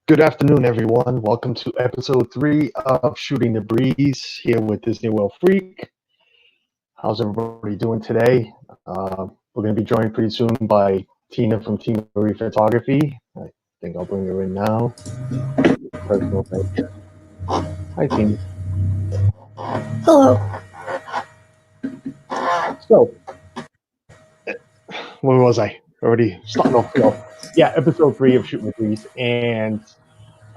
Good afternoon, everyone. Welcome to episode 3 of Shooting the Breeze here with Disney World Freak. How's everybody doing today? We're going to be joined pretty soon by Tina from Tina Marie Photography. I think I'll bring her in now. Personal thing. Hi, Tina. Hello. So, where was I? Already starting off. Yeah, episode 3 of Shooting the Breeze. And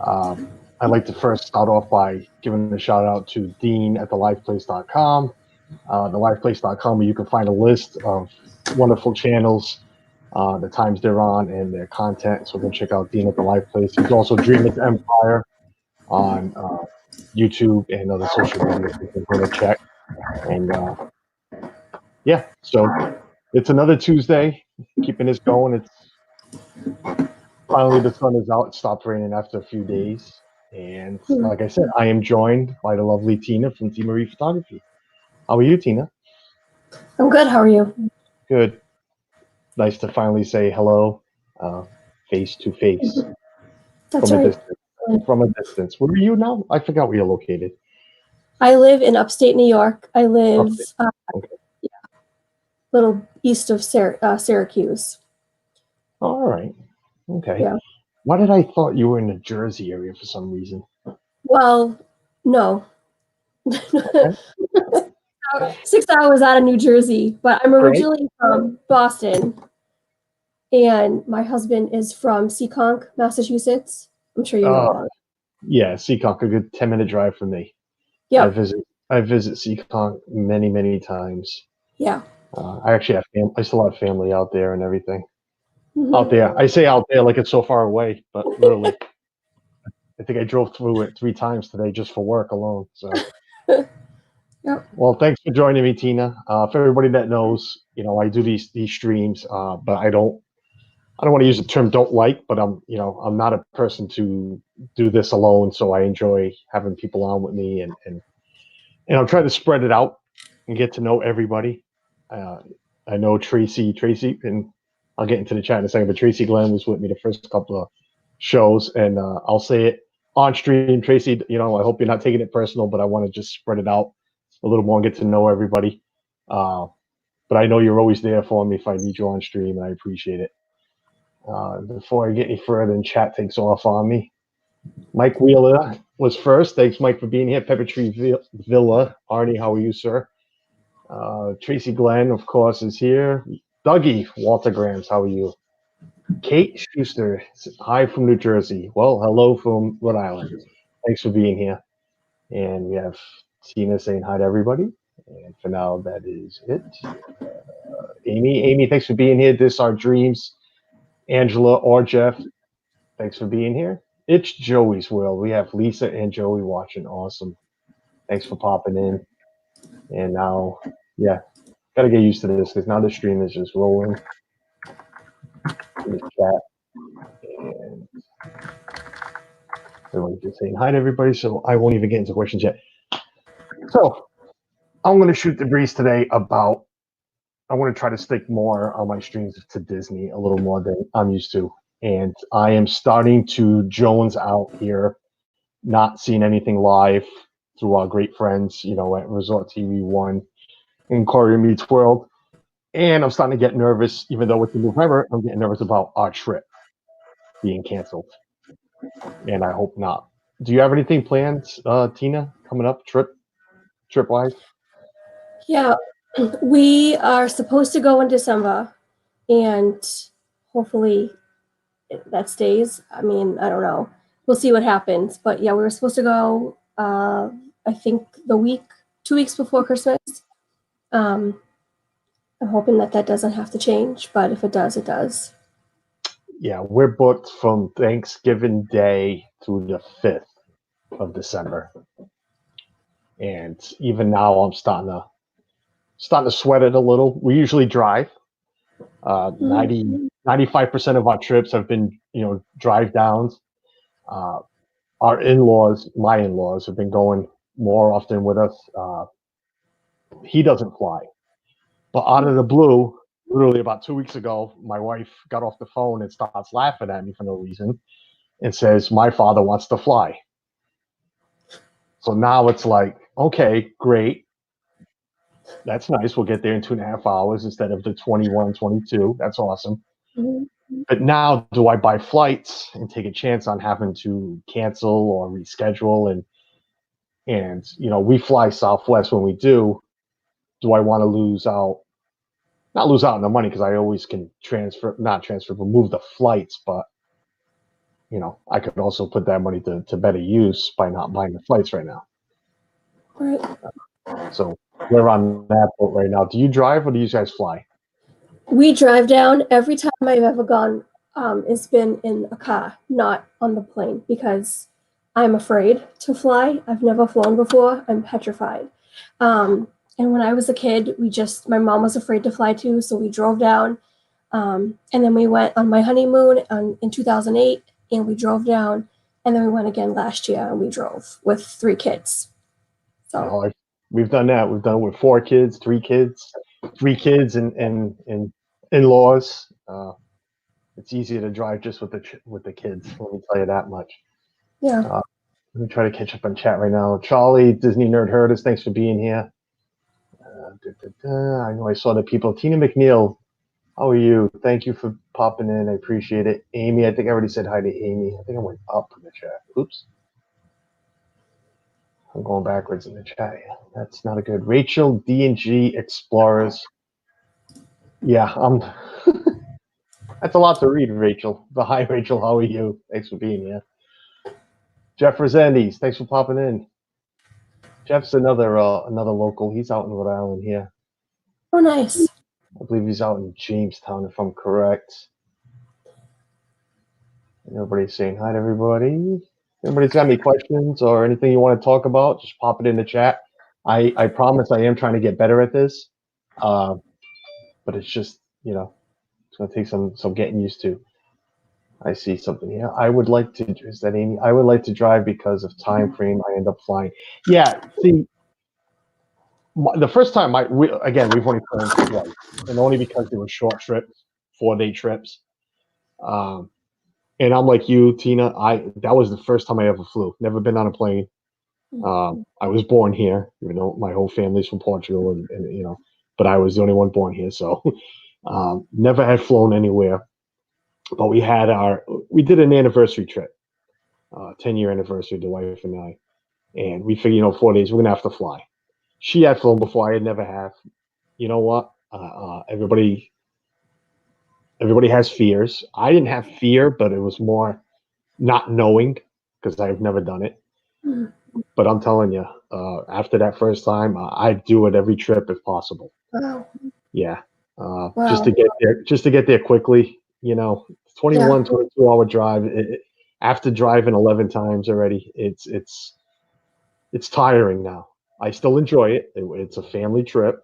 I'd like to first start off by giving a shout out to Dean at thelifeplace.com. Thelifeplace.com, where you can find a list of wonderful channels, the times they're on, and their content. So go check out Dean at the Life Place. He's also Dreamers Empire on YouTube and other social media. So you can go to check. And yeah, so it's another Tuesday, keeping this going. It's finally the sun is out. It stopped raining after a few days. And like I said, I am joined by the lovely Tina from Tina Marie Photography. How are you, Tina? I'm good. How are you? Good. Nice to finally say hello, face to face, That's from a right. distance. From a distance. Where are you now? I forgot where you're located. I live in upstate New York. I live Okay. a little east of Syracuse. All right. Okay. Yeah. Why did I thought you were in the Jersey area for some reason? Well, no. Okay. 6 hours out of New Jersey, but I'm Great. originally from Boston, and my husband is from Seekonk, Massachusetts. I'm sure you know about it. Yeah, Seekonk, a good 10-minute drive from me. Yeah. I visit Seekonk many times. Yeah. I actually have I still have family out there and everything. Mhm. Out there. I say out there like it's so far away, but literally. I think I drove through it 3 times today just for work alone. So, Yep. well, thanks for joining me, Tina. For everybody that knows, I do these streams, but I don't want to use the term "don't like," but I'm not a person to do this alone. So I enjoy having people on with me, and I'm trying to spread it out and get to know everybody. I know Tracy, and I'll get into the chat in a second, but Tracy Glenn was with me the first couple of shows, and I'll say it on stream, Tracy. I hope you're not taking it personal, but I want to just spread it out a little more and get to know everybody. But I know you're always there for me if I need you on stream, and I appreciate it. Before I get any further and chat takes off on me, Mike Wheeler was first. Thanks, Mike, for being here. Pepper Tree Villa. Arnie, how are you, sir? Tracy Glenn, of course, is here. Dougie, Walter Grams, how are you? Kate Schuster, hi from New Jersey. Well, hello from Rhode Island. Thanks for being here. And we have Tina saying hi to everybody. And for now, that is it. Amy, thanks for being here. This Our Dreams. Angela or Jeff, thanks for being here. It's Joey's World. We have Lisa and Joey watching. Awesome. Thanks for popping in. And now, yeah, got to get used to this because now the stream is just rolling in the chat. And everyone's just saying hi to everybody, so I won't even get into questions yet. So I'm going to shoot the breeze today about, I want to try to stick more on my streams to Disney a little more than I'm used to. And I am starting to Jones out here, not seeing anything live through our great friends, at Resort TV 1 in Korea Meets World. And I'm starting to get nervous, even though it's in November, I'm getting nervous about our trip being canceled. And I hope not. Do you have anything planned, Tina, coming up, trip-wise? Yeah. We are supposed to go in December, and hopefully that stays. I mean, I don't know. We'll see what happens. But yeah, we were supposed to go, I think 2 weeks before Christmas. I'm hoping that doesn't have to change, but if it does, it does. Yeah, we're booked from Thanksgiving Day through the 5th of December. And even now I'm starting to sweat it a little. We usually drive. 95% of our trips have been, drive downs. Our in-laws, my in-laws, have been going more often with us. He doesn't fly. But out of the blue, literally about 2 weeks ago, my wife got off the phone and starts laughing at me for no reason. and says, my father wants to fly. So now it's like, okay, great. That's nice. We'll get there in 2.5 hours instead of the 21, 22. That's awesome. Mhm. But now, do I buy flights and take a chance on having to cancel or reschedule? And we fly Southwest when we do. Do I want to lose out? Not lose out on the money because I always can not transfer, but move the flights. But I could also put that money to better use by not buying the flights right now. Right. So we're on that boat right now. Do you drive or do you guys fly? We drive down. Every time I've ever gone, it's been in a car, not on the plane, because I'm afraid to fly. I've never flown before. I'm petrified. And when I was a kid, my mom was afraid to fly too, so we drove down. And then we went on my honeymoon in 2008, and we drove down. And then we went again last year, and we drove with 3 kids. So, We've done that. We've done it with 4 kids, 3 kids, 3 kids, and in-laws. It's easier to drive just with the kids. Let me tell you that much. yeah. Let me try to catch up on chat right now. Charlie, Disney Nerd Herders, thanks for being here. I know I saw the people. Tina McNeil, how are you? Thank you for popping in. I appreciate it. Amy, I think I already said hi to Amy. I think I went up in the chat. Oops. I'm going backwards in the chat. That's not a good. Rachel, D&G Explorers. Yeah, that's a lot to read, Rachel. But hi, Rachel. How are you? Thanks for being here. Jeff Resendes, thanks for popping in. Jeff's another local. He's out in Rhode Island here. Oh, nice. I believe he's out in Jamestown, if I'm correct. And everybody's saying hi to everybody. Everybody's got any questions or anything you want to talk about, just pop it in the chat. I promise I am trying to get better at this. But it's just, it's going to take some getting used to. I see something here. Is that Amy? I would like to drive because of time frame. I end up flying. Yeah, see, the first time we've only flown twice, and only because they were short trips, 4-day trips. And I'm like you, Tina. That was the first time I ever flew. Never been on a plane. I was born here. My whole family's from Portugal, and but I was the only one born here, so never had flown anywhere. But we did an anniversary trip, 10-year anniversary, the wife and I, and we figured, 4 days we're gonna have to fly. She had flown before. I had never have. You know what? Everybody has fears. I didn't have fear, but it was more not knowing because I've never done it. Mhm. But I'm telling you, after that first time, I'd do it every trip if possible. Wow. Yeah, Wow. just to get there quickly. 21, 22-hour drive. After driving 11 times already, it's tiring now. I still enjoy it. It's a family trip,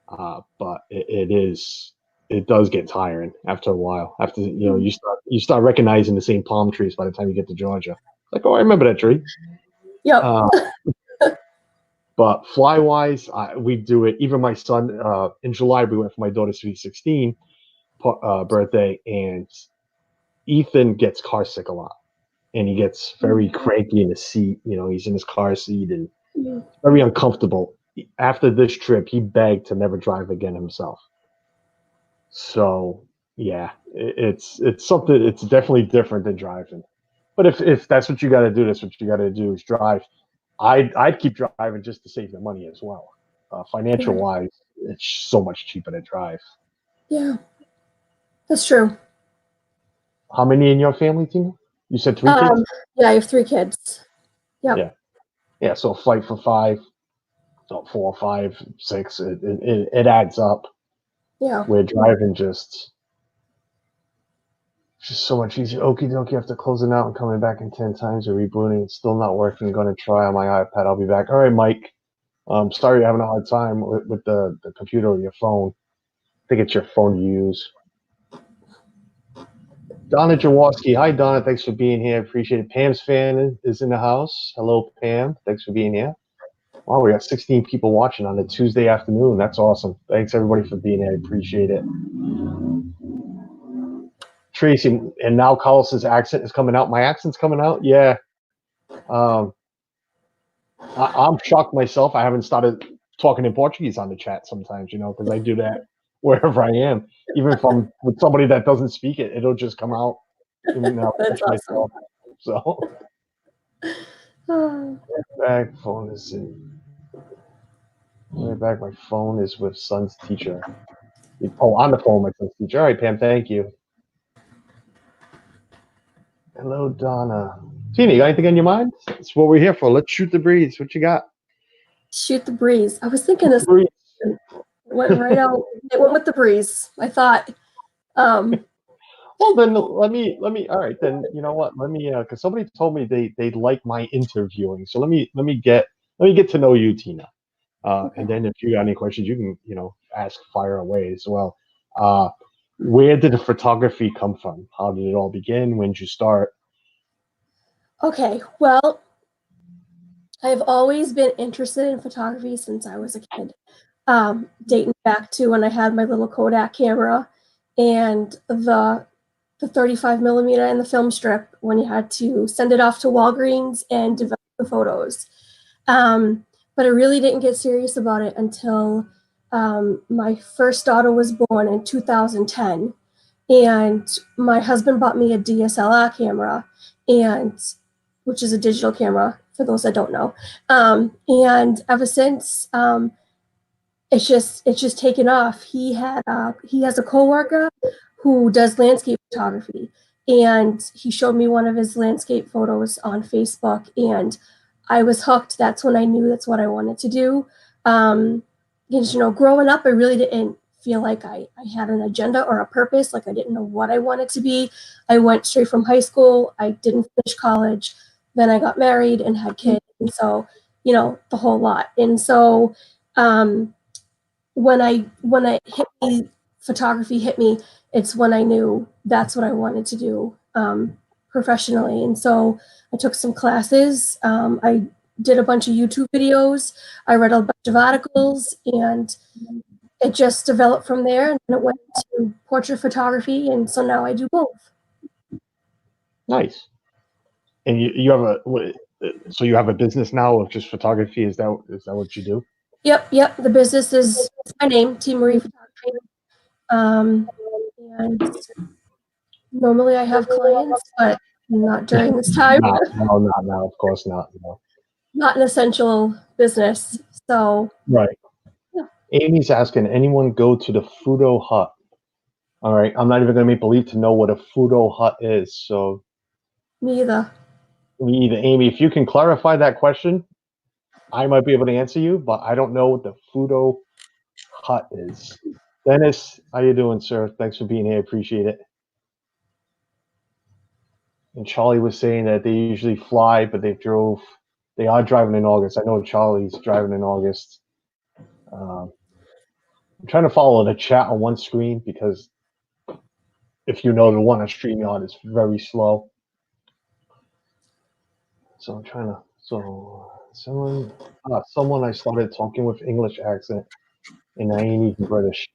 but it does get tiring after a while. After you start recognizing the same palm trees by the time you get to Georgia. Like, oh, I remember that tree. Yep. But fly wise, we do it. Even my son, in July, we went for my daughter's sweet 16 birthday, and Ethan gets car sick a lot, and he gets very cranky in his seat. He's in his car seat and it's very uncomfortable. After this trip, he begged to never drive again himself. So yeah, it's something. It's definitely different than driving. But if that's what you got to do, that's what you got to do is drive. I'd keep driving just to save the money as well. Financial wise, it's so much cheaper to drive. Yeah, that's true. How many in your family, Tina? You said 3 kids? Yeah, I have 3 kids. Yep. Yeah. So a flight for 5, so 4, 5, 6. It adds up. Yeah. Where driving just so much easier. Okie dokie, after closing out and coming back in 10 times or rebooting, it's still not working. Going to try on my iPad. I'll be back. All right, Mike. Sorry you're having a hard time with the computer or your phone. I think it's your phone you use. Donna Jaworski. Hi, Donna. Thanks for being here. Appreciate it. Pam's fan is in the house. Hello, Pam. Thanks for being here. Wow, we got 16 people watching on a Tuesday afternoon. That's awesome. Thanks, everybody, for being here. I appreciate it. Tracy, and now Carlos's accent is coming out. My accent's coming out. Yeah. Um, I'm shocked myself. I haven't started talking in Portuguese on the chat sometimes, because I do that wherever I am. Even if I'm with somebody that doesn't speak it, it'll just come out and That's catch awesome. myself. So, back phone is in. Right back. My phone is with son's teacher. Oh, on the phone, my son's teacher. All right, Pam. Thank you. Hello, Donna. Tina, you got anything on your mind? That's what we're here for. Let's shoot the breeze. What you got? Shoot the breeze. I was thinking this Breeze. went right out. It went with the breeze. I thought. Well, then let me. All right, then you know what? Let me. Because somebody told me they like my interviewing. So let me get to know you, Tina. And then if you got any questions, you can ask fire away as well. Where did the photography come from? How did it all begin? When did you start? Okay, well, I've always been interested in photography since I was a kid, dating back to when I had my little Kodak camera and the 35 millimeter and the film strip when you had to send it off to Walgreens and develop the photos. But I really didn't get serious about it until my first daughter was born in 2010. And my husband bought me a DSLR camera, and which is a digital camera for those that don't know. And ever since, it's just taken off. He has a coworker who does landscape photography, and he showed me one of his landscape photos on Facebook, and I was hooked. That's when I knew that's what I wanted to do. Because growing up, I really didn't feel like I had an agenda or a purpose. Like I didn't know what I wanted to be. I went straight from high school. I didn't finish college. Then I got married and had kids, and so the whole lot. And so when I hit me, photography hit me, it's when I knew that's what I wanted to do professionally. And so I took some classes. I did a bunch of YouTube videos. I read a bunch of articles, and it just developed from there. And then it went to portrait photography, and so now I do both. Nice. And you have so you have a business now of just photography? Is that what you do? Yep. The business is my name, T. Marie Photography. And normally I have clients, but not during this time. No, not now. Of course not. No. Not an essential business. So Right. yeah. Amy's asking, anyone go to the Fudo Hut? All right. I'm not even going to make believe to know what a Fudo Hut is. So Me either. me either. Amy, if you can clarify that question, I might be able to answer you, but I don't know what the Fudo Hut is. Dennis, how you doing, sir? Thanks for being here. Appreciate it. And Charlie was saying that they usually fly, but they are driving in August. I know Charlie's driving in August. I'm trying to follow the chat on one screen because if you know, the one on StreamYard is very slow. So I'm trying to. So someone I started talking with English accent, and I ain't even British.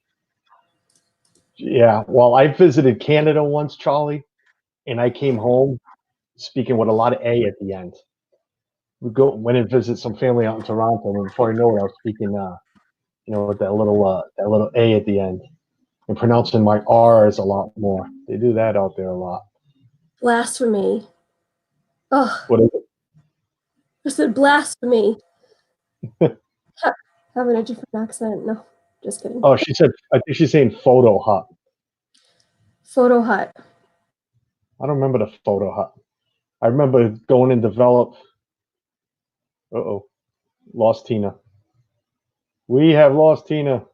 Yeah, well, I visited Canada once, Charlie, and I came home speaking with a lot of A at the end. Went and visit some family out in Toronto, and before I know it, I was speaking, with that little A at the end, and pronouncing my R's a lot more. They do that out there a lot. Blasphemy. Oh, What is it? I said blasphemy. Having a different accent. No, just kidding. Oh, she said. I think she's saying photo hut. Photo hut. I don't remember the photo hut. I remember going and develop. Lost Tina. We have lost Tina.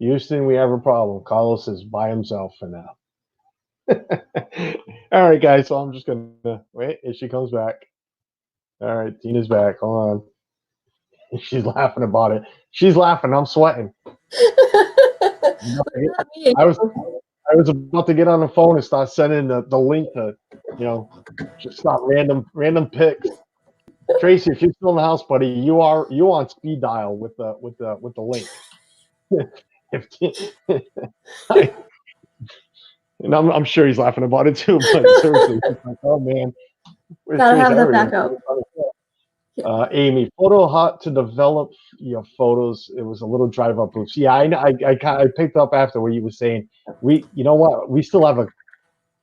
Houston, we have a problem. Carlos is by himself for now. All right, guys. So I'm just gonna wait. If she comes back. All right, Tina's back. Hold on. She's laughing about it. She's laughing. I'm sweating. I was about to get on the phone and start sending the link to, just start random pics. Tracy, if you're still in the house, buddy, you on speed dial with the link. if And I'm sure he's laughing about it too. But seriously, he's like, "Oh man, where's Gotta Joyce have that Emery?" backup. Yeah. Amy, photo hot to develop your photos. It was a little drive up boost. Yeah, I picked up after where you were saying you know what, we still have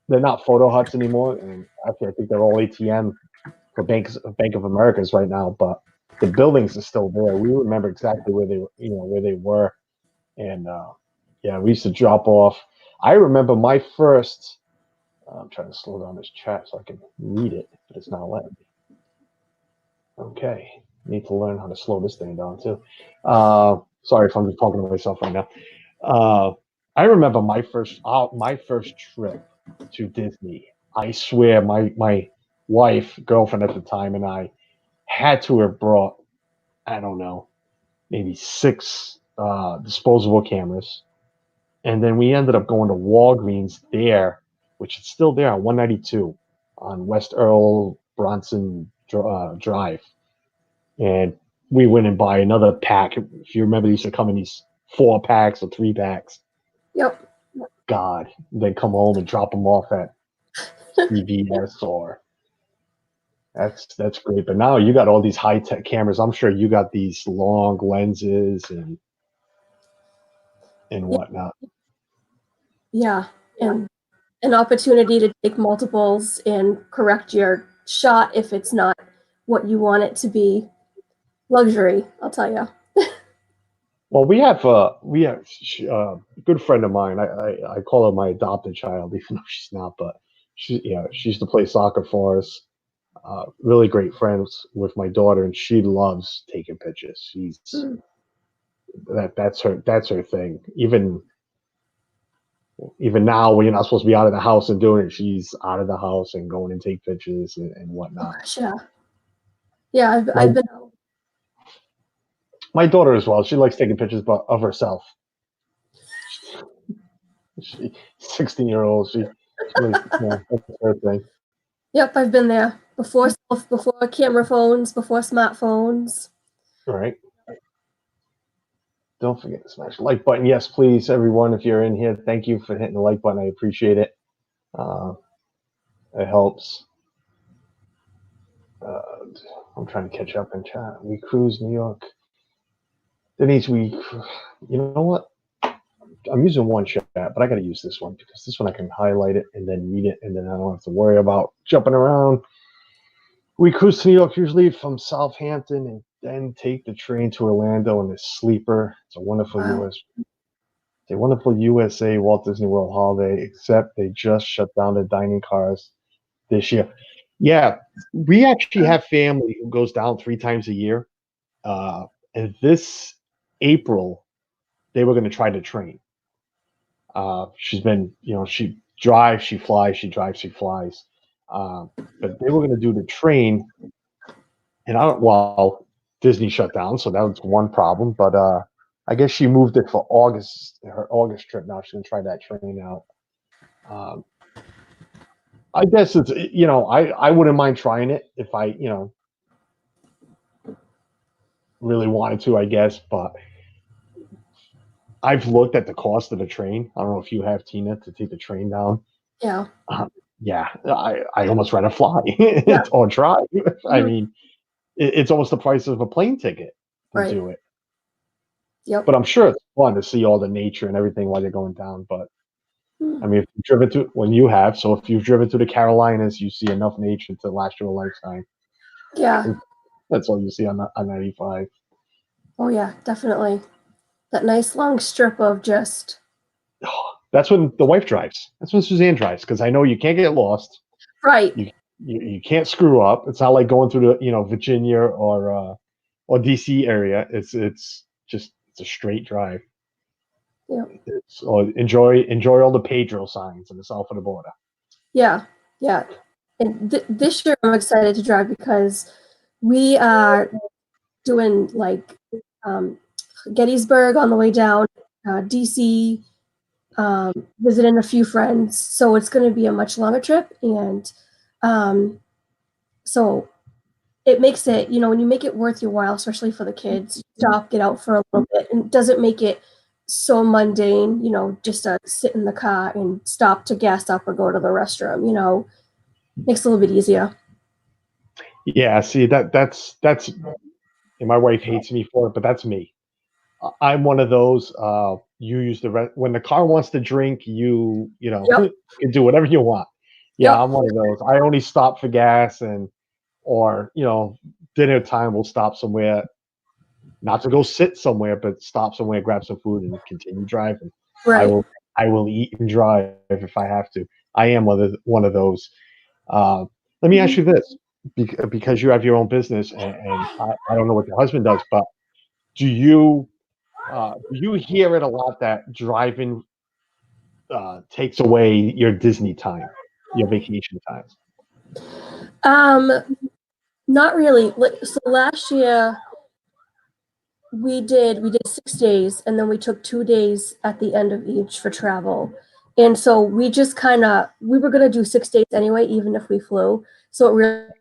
they're not photo huts anymore, and actually I think they're all ATM for Bank of Americas right now. But the buildings are still there. We remember exactly where where they were, and yeah, we used to drop off. I remember my first. I'm trying to slow down this chat so I can read it, but it's not letting me. Okay, need to learn how to slow this thing down too. Sorry if I'm just talking to myself right now. I remember my first trip to Disney. I swear, my wife, girlfriend at the time, and I had to have brought, I don't know, maybe six disposable cameras, and then we ended up going to Walgreens there, which is still there on 192 on West Earl Bronson Drive, and we went and buy another pack. If you remember, these used to come in these 4 packs or 3 packs. Yep. God, then come home and drop them off at CVS or that's great. But now you got all these high tech cameras. I'm sure you got these long lenses and whatnot. Yeah. And an opportunity to take multiples and correct your shot if it's not what you want it to be. Luxury, I'll tell you. Well, we have a good friend of mine. I call her my adopted child, even though she's not. But she used to play soccer for us. Really great friends with my daughter, and she loves taking pictures. Mm. That's her thing. Even now, when you're not supposed to be out of the house and doing it, she's out of the house and going and take pictures and Oh whatnot. gosh, yeah. Yeah, My I've been out. my daughter as well. She likes taking pictures, but of herself. She 16-year-old. She likes, that's her thing. Yep, I've been there. Before camera phones, before smartphones. All right. Don't forget to smash the like button. Yes, please, everyone. If you're in here, thank you for hitting the like button. I appreciate it. Uh, it helps. Uh, I'm trying to catch up in chat. We cruise New York. Denise, you know what? I'm using one chat, but I got to use this one because this one I can highlight it and then read it, and then I don't have to worry about jumping around. We cruise to New York usually from Southampton and then take the train to Orlando in a sleeper. It's a wonderful Wow. USA Walt Disney World holiday, except they just shut down the dining cars this year. Yeah, we actually have family who goes down 3 times a year. And this April, they were going to try to train. She's been, she drives, she flies, she drives, she flies. But they were going to do the train, and well, Disney shut down, so that was one problem. But I guess she moved it for August, her August trip. Now she's going to try that train out. I guess it's, I wouldn't mind trying it if I, really wanted to, I guess. But I've looked at the cost of the train. I don't know if you have, Tina, to take the train down. Yeah. Yeah, I almost rather fly Yeah. or drive. I Mhm. mean, it's almost the price of a plane ticket to Right. do it. Yep. But I'm sure it's fun to see all the nature and everything while you're going down. But I mean, if you've driven to when you have, so if you've driven to the Carolinas, you see enough nature to last you a lifetime. Yeah. That's all you see on 95. Oh yeah, definitely. That nice long strip of just That's when the wife drives. That's when Suzanne drives because I know you can't get lost. right. You can't screw up. It's not like going through the Virginia or DC area. It's just it's a straight drive. Yeah. Enjoy all the Pedro signs and the south of the border. Yeah. Yeah. And this year I'm excited to drive because we are doing like Gettysburg on the way down, DC, visiting a few friends. So it's going to be a much longer trip. And so it makes it, when you make it worth your while, especially for the kids, you stop, get out for a little bit, and it doesn't make it so mundane, just to sit in the car and stop to gas up or go to the restroom, makes it a little bit easier. Yeah, see that's and my wife hates me for it, but that's me. I'm one of those. You use when the car wants to drink, Yep. you can do whatever you want. Yeah, Yep. I'm one of those. I only stop for gas or dinner time. We'll stop somewhere, not to go sit somewhere, but stop somewhere, grab some food, and continue driving. I Right. will I will eat and drive if I have to. I am one of those. Uh, Let me ask you this, because you have your own business, and I don't know what your husband does, but do you hear it a lot that driving takes away your Disney time, your vacation time? Um, Not really. So last year we did 6 days, and then we took 2 days at the end of each for travel. And so we were gonna do 6 days anyway, even if we flew. So it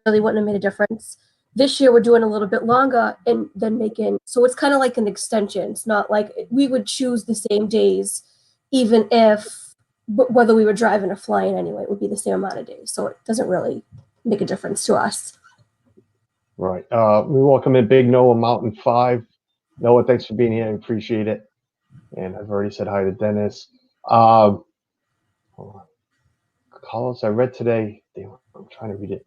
really wouldn't have made a difference. This year we're doing a little bit longer and then making so it's kind of like an extension. It's not like we would choose the same days, even if whether we were driving or flying anyway, it would be the same amount of days. So it doesn't really make a difference to us. Right. We welcome in Big Noah Mountain 5. Noah, thanks for being here. I appreciate it. And I've already said hi to Dennis. Um, hold on. Carlos, I read today. Damn, I'm trying to read it.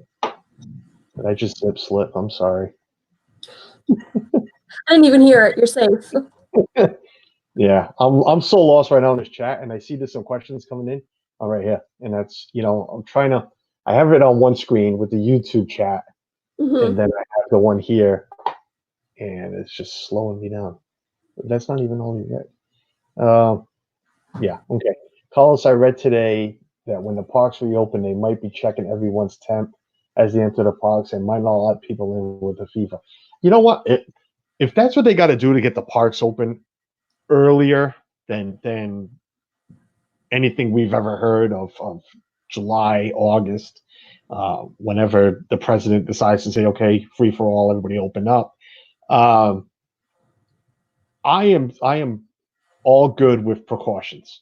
Did I just slip? I'm sorry. I didn't even hear it. You're safe. Yeah, I'm so lost right now in this chat, and I see there's some questions coming in. Oh, right here, and that's I'm trying to. I have it on one screen with the YouTube chat, and Hmm. then I have the one here, and it's just slowing me down. That's not even all you get. Yeah, okay. Carlos, I read today that when the parks reopen, they might be checking everyone's temp as they enter the parks and might not let people in with a fever. You know what? If that's what they got to do to get the parks open earlier than anything we've ever heard of July, August, whenever the president decides to say, okay, free for all, everybody open up. Um, I am all good with precautions.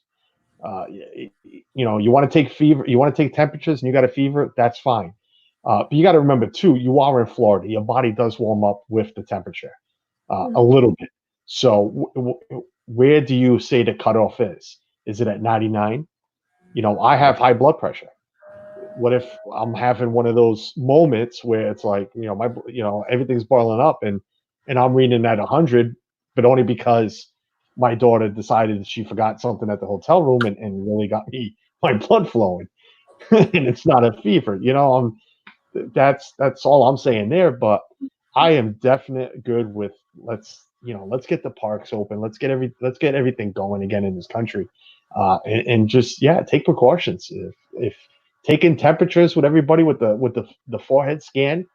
You want to take fever, you want to take temperatures, and you got a fever, that's fine. But you got to remember too, you are in Florida. Your body does warm up with the temperature a little bit. So where do you say the cutoff is? Is it at 99? I have high blood pressure. What if I'm having one of those moments where it's like, everything's boiling up and I'm reading at 100, but only because my daughter decided she forgot something at the hotel room and really got me my blood flowing, and it's not a fever. That's all I'm saying there. But I am definitely good with let's get the parks open. Let's get everything going again in this country, and just take precautions. If taking temperatures with everybody with the forehead scan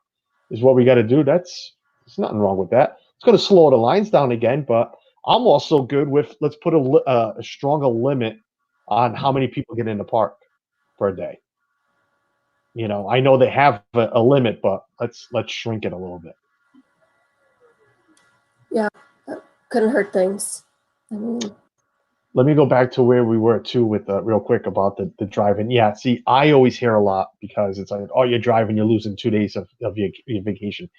is what we got to do, there's nothing wrong with that. It's going to slow the lines down again, but I'm also good with let's put a stronger limit on how many people get in the park per day. I know they have a limit, but let's shrink it a little bit. Yeah, that couldn't hurt things. I mean, Let me go back to where we were too with real quick about the driving. Yeah, see, I always hear a lot because it's like, oh, you're driving, you're losing 2 days of your vacation.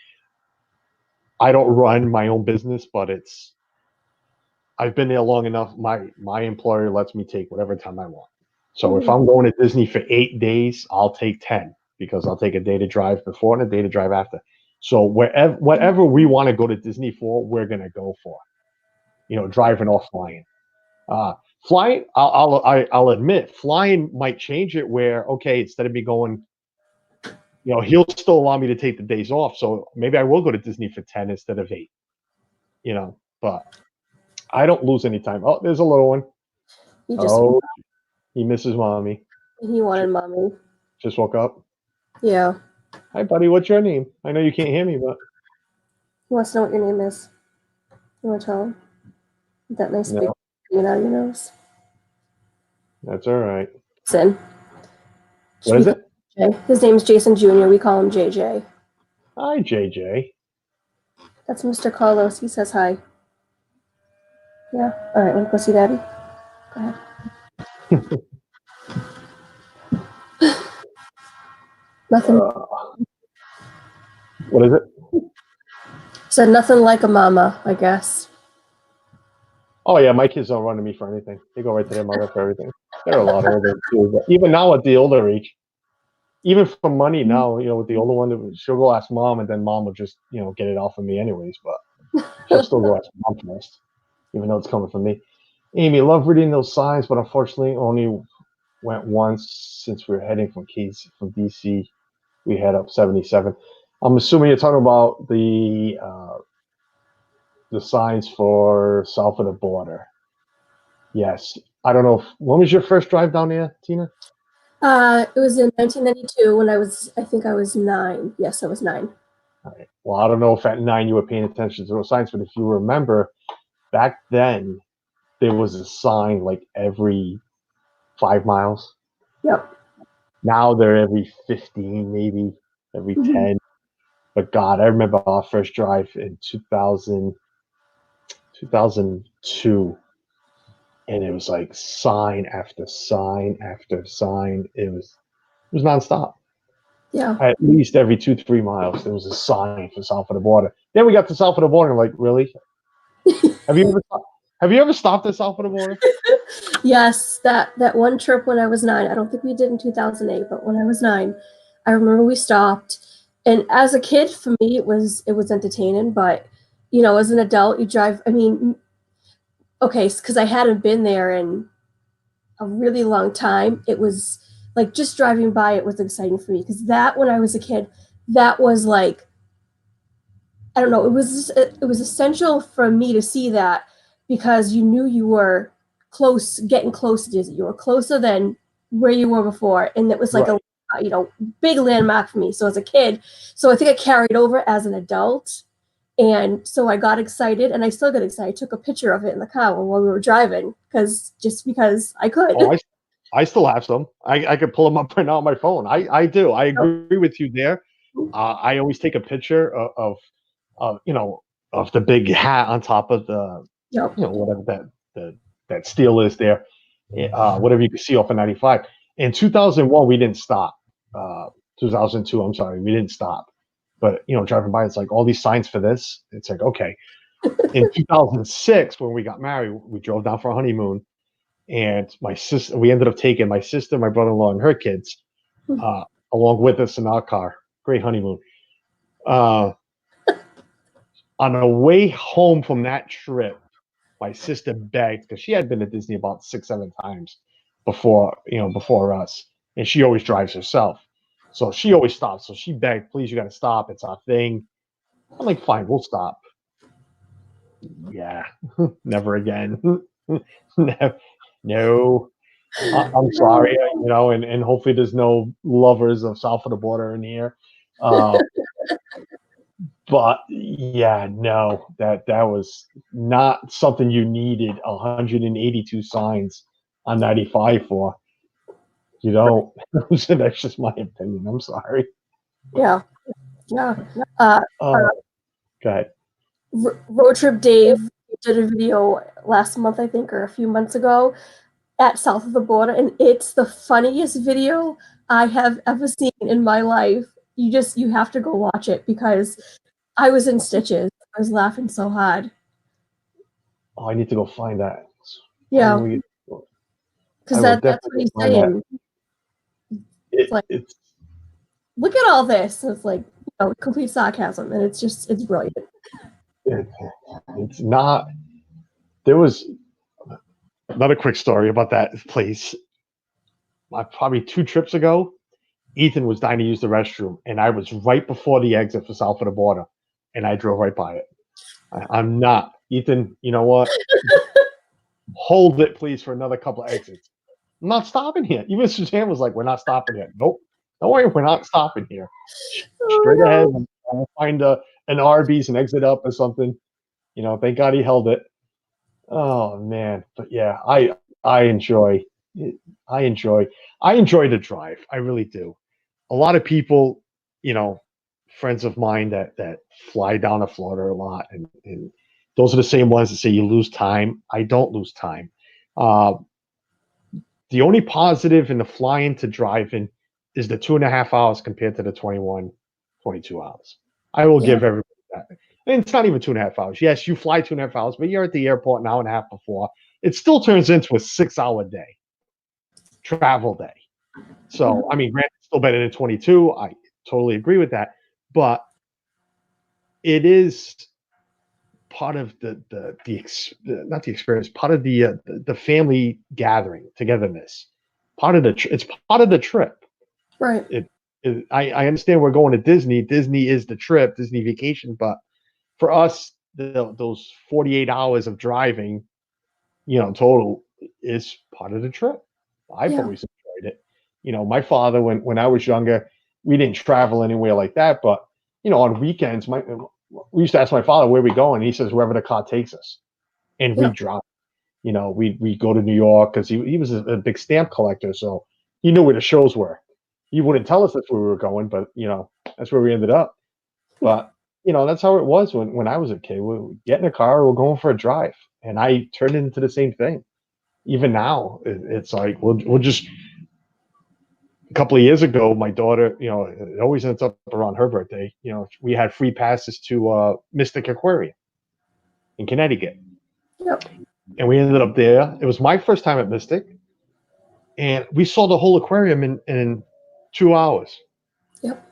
I don't run my own business, but I've been there long enough. My employer lets me take whatever time I want. So if I'm going to Disney for 8 days, I'll take 10 because I'll take a day to drive before and a day to drive after. So whatever we want to go to Disney for, we're gonna go for. Driving or flying. Flying, I'll admit, flying might change it where okay, instead of me going, he'll still allow me to take the days off. So maybe I will go to Disney for 10 instead of 8. But I don't lose any time. Oh, there's a little one. he just Oh, he misses mommy. he wanted mommy. Just woke up. Yeah, Hi, buddy. What's your name? I know you can't hear me, but he wants to know what your name is. You want to tell him that nice big no, green out of your nose? that's all right. Jason. What is it? His name's Jason Jr. We call him JJ. Hi, JJ. That's Mr. Carlos. He says hi. Yeah. All right, want to go see Daddy? Go ahead. Nothing. What is it? Said nothing like a mama, I guess. Oh yeah, my kids don't run to me for anything. They go right to their mother for everything. They're a lot older too, but even now at the older age, even for money now, with the older one, she'll go ask mom, and then mom will just get it off of me anyways. But she'll still go ask mom first, even though it's coming from me. Amy, love reading those signs, but unfortunately only went once since we were heading from DC. We head up 77. I'm assuming you're talking about the signs for south of the border. Yes. I don't know. When was your first drive down there, Tina? It was in 1992 when I think I was 9. Yes, I was 9. All right. Well, I don't know if at 9 you were paying attention to those signs, but if you remember, back then there was a sign like every 5 miles. Yep. Now they're every 15, maybe every Mhm. 10. But God, I remember our first drive in 2002, and it was like sign after sign after sign. It was nonstop. Yeah. At least every 2-3 miles, there was a sign for south of the border. Then we got to south of the border, and like, really? Have you ever have you ever stopped at south of the border? Yes, that one trip when I was 9. I don't think we did in 2008, but when I was 9, I remember we stopped. And as a kid, for me, it was entertaining. But as an adult, you drive. I mean, okay, because I hadn't been there in a really long time. It was like just driving by. It was exciting for me because that when I was a kid, that was like I don't know. It was essential for me to see that because you knew you were close, getting close to Disney. You were closer than where you were before, and it was like a Right. big landmark for me. So as a kid, so I think I carried over as an adult, and so I got excited, and I still get excited. I took a picture of it in the car while we were driving because I could. Oh, I still have some. I could pull them up right now on my phone. I do. I agree with you there. I always take a picture of of the big hat on top of the Yep. whatever that steel is there, whatever you can see off of 95. In 2001, we didn't stop. 2002, I'm sorry, we didn't stop. But driving by, it's like all these signs for this. It's like okay. In 2006, when we got married, we drove down for a honeymoon, and my sister. We ended up taking my sister, my brother-in-law, and her kids uh, along with us in our car. Great honeymoon. Uh, on the way home from that trip, my sister begged because she had been to Disney about 6, 7 times before us, and she always drives herself. So she always stops. So she begged, "Please, you got to stop. It's our thing." I'm like, "Fine, we'll stop." Yeah, never again. No, I'm sorry, and hopefully there's no lovers of south of the border in here. Uh, but yeah, no, that was not something you needed 182 signs on 95 for. You don't. That's just my opinion. I'm sorry. Yeah. Yeah. Uh, Uh, go ahead. Road Trip Dave did a video last month, I think, or a few months ago at south of the border, and it's the funniest video I have ever seen in my life. You have to go watch it because I was in stitches. I was laughing so hard. Oh, I need to go find that. When Yeah, we, because I will that's definitely what go he's find that. saying. It's It, like, it's look at all this. It's like complete sarcasm, and it's brilliant. it, it's not. There was another quick story about that place. Probably 2 trips ago, Ethan was dying to use the restroom, and I was right before the exit for south of the border, and I drove right by it. I'm not Ethan. You know what? Hold it, please, for another couple of exits. I'm not stopping here. Even Suzanne was like, "We're not stopping here." Nope. Don't worry, we're not stopping here. Straight ahead. Oh I'll find an Arby's and exit up or something. Thank God he held it. Oh man, but yeah, I enjoy I enjoy I enjoy the drive. I really do. A lot of people, you know, friends of mine that fly down to Florida a lot, and Those are the same ones that say you lose time. I don't lose time. Uh, the only positive in the flying to driving is the 2.5 hours compared to the 21, 22 hours. I will Yeah. give everybody that. And it's not even 2.5 hours. Yes, you fly 2.5 hours, but you're at the airport an hour and a half before. It still turns into a 6 hour day, travel day. Mhm. So, I mean, granted, it's still better than 22. I totally agree with that. But it is part of not the experience, part of the family gathering togetherness. It's part of the trip. Right. I understand we're going to Disney. Disney is the trip, Disney vacation, but for us, those 48 hours of driving, total is part of the trip. I've Yeah. always enjoyed it. My father, when I was younger, we didn't travel anywhere like that, but on weekends, we used to ask my father where we going. He says wherever the car takes us, and we Yeah. drive. We go to New York because he was a big stamp collector, so he knew where the shows were. He wouldn't tell us that's where we were going, but that's where we ended up. But that's how it was when I was a kid. We get in a car, we're going for a drive, and I turned it into the same thing. Even now, it's like we'll just. A couple of years ago, my daughter, it always ends up around her birthday. We had free passes to Mystic Aquarium in Connecticut, Yep. and we ended up there. It was my first time at Mystic, and we saw the whole aquarium in 2 hours. Yep.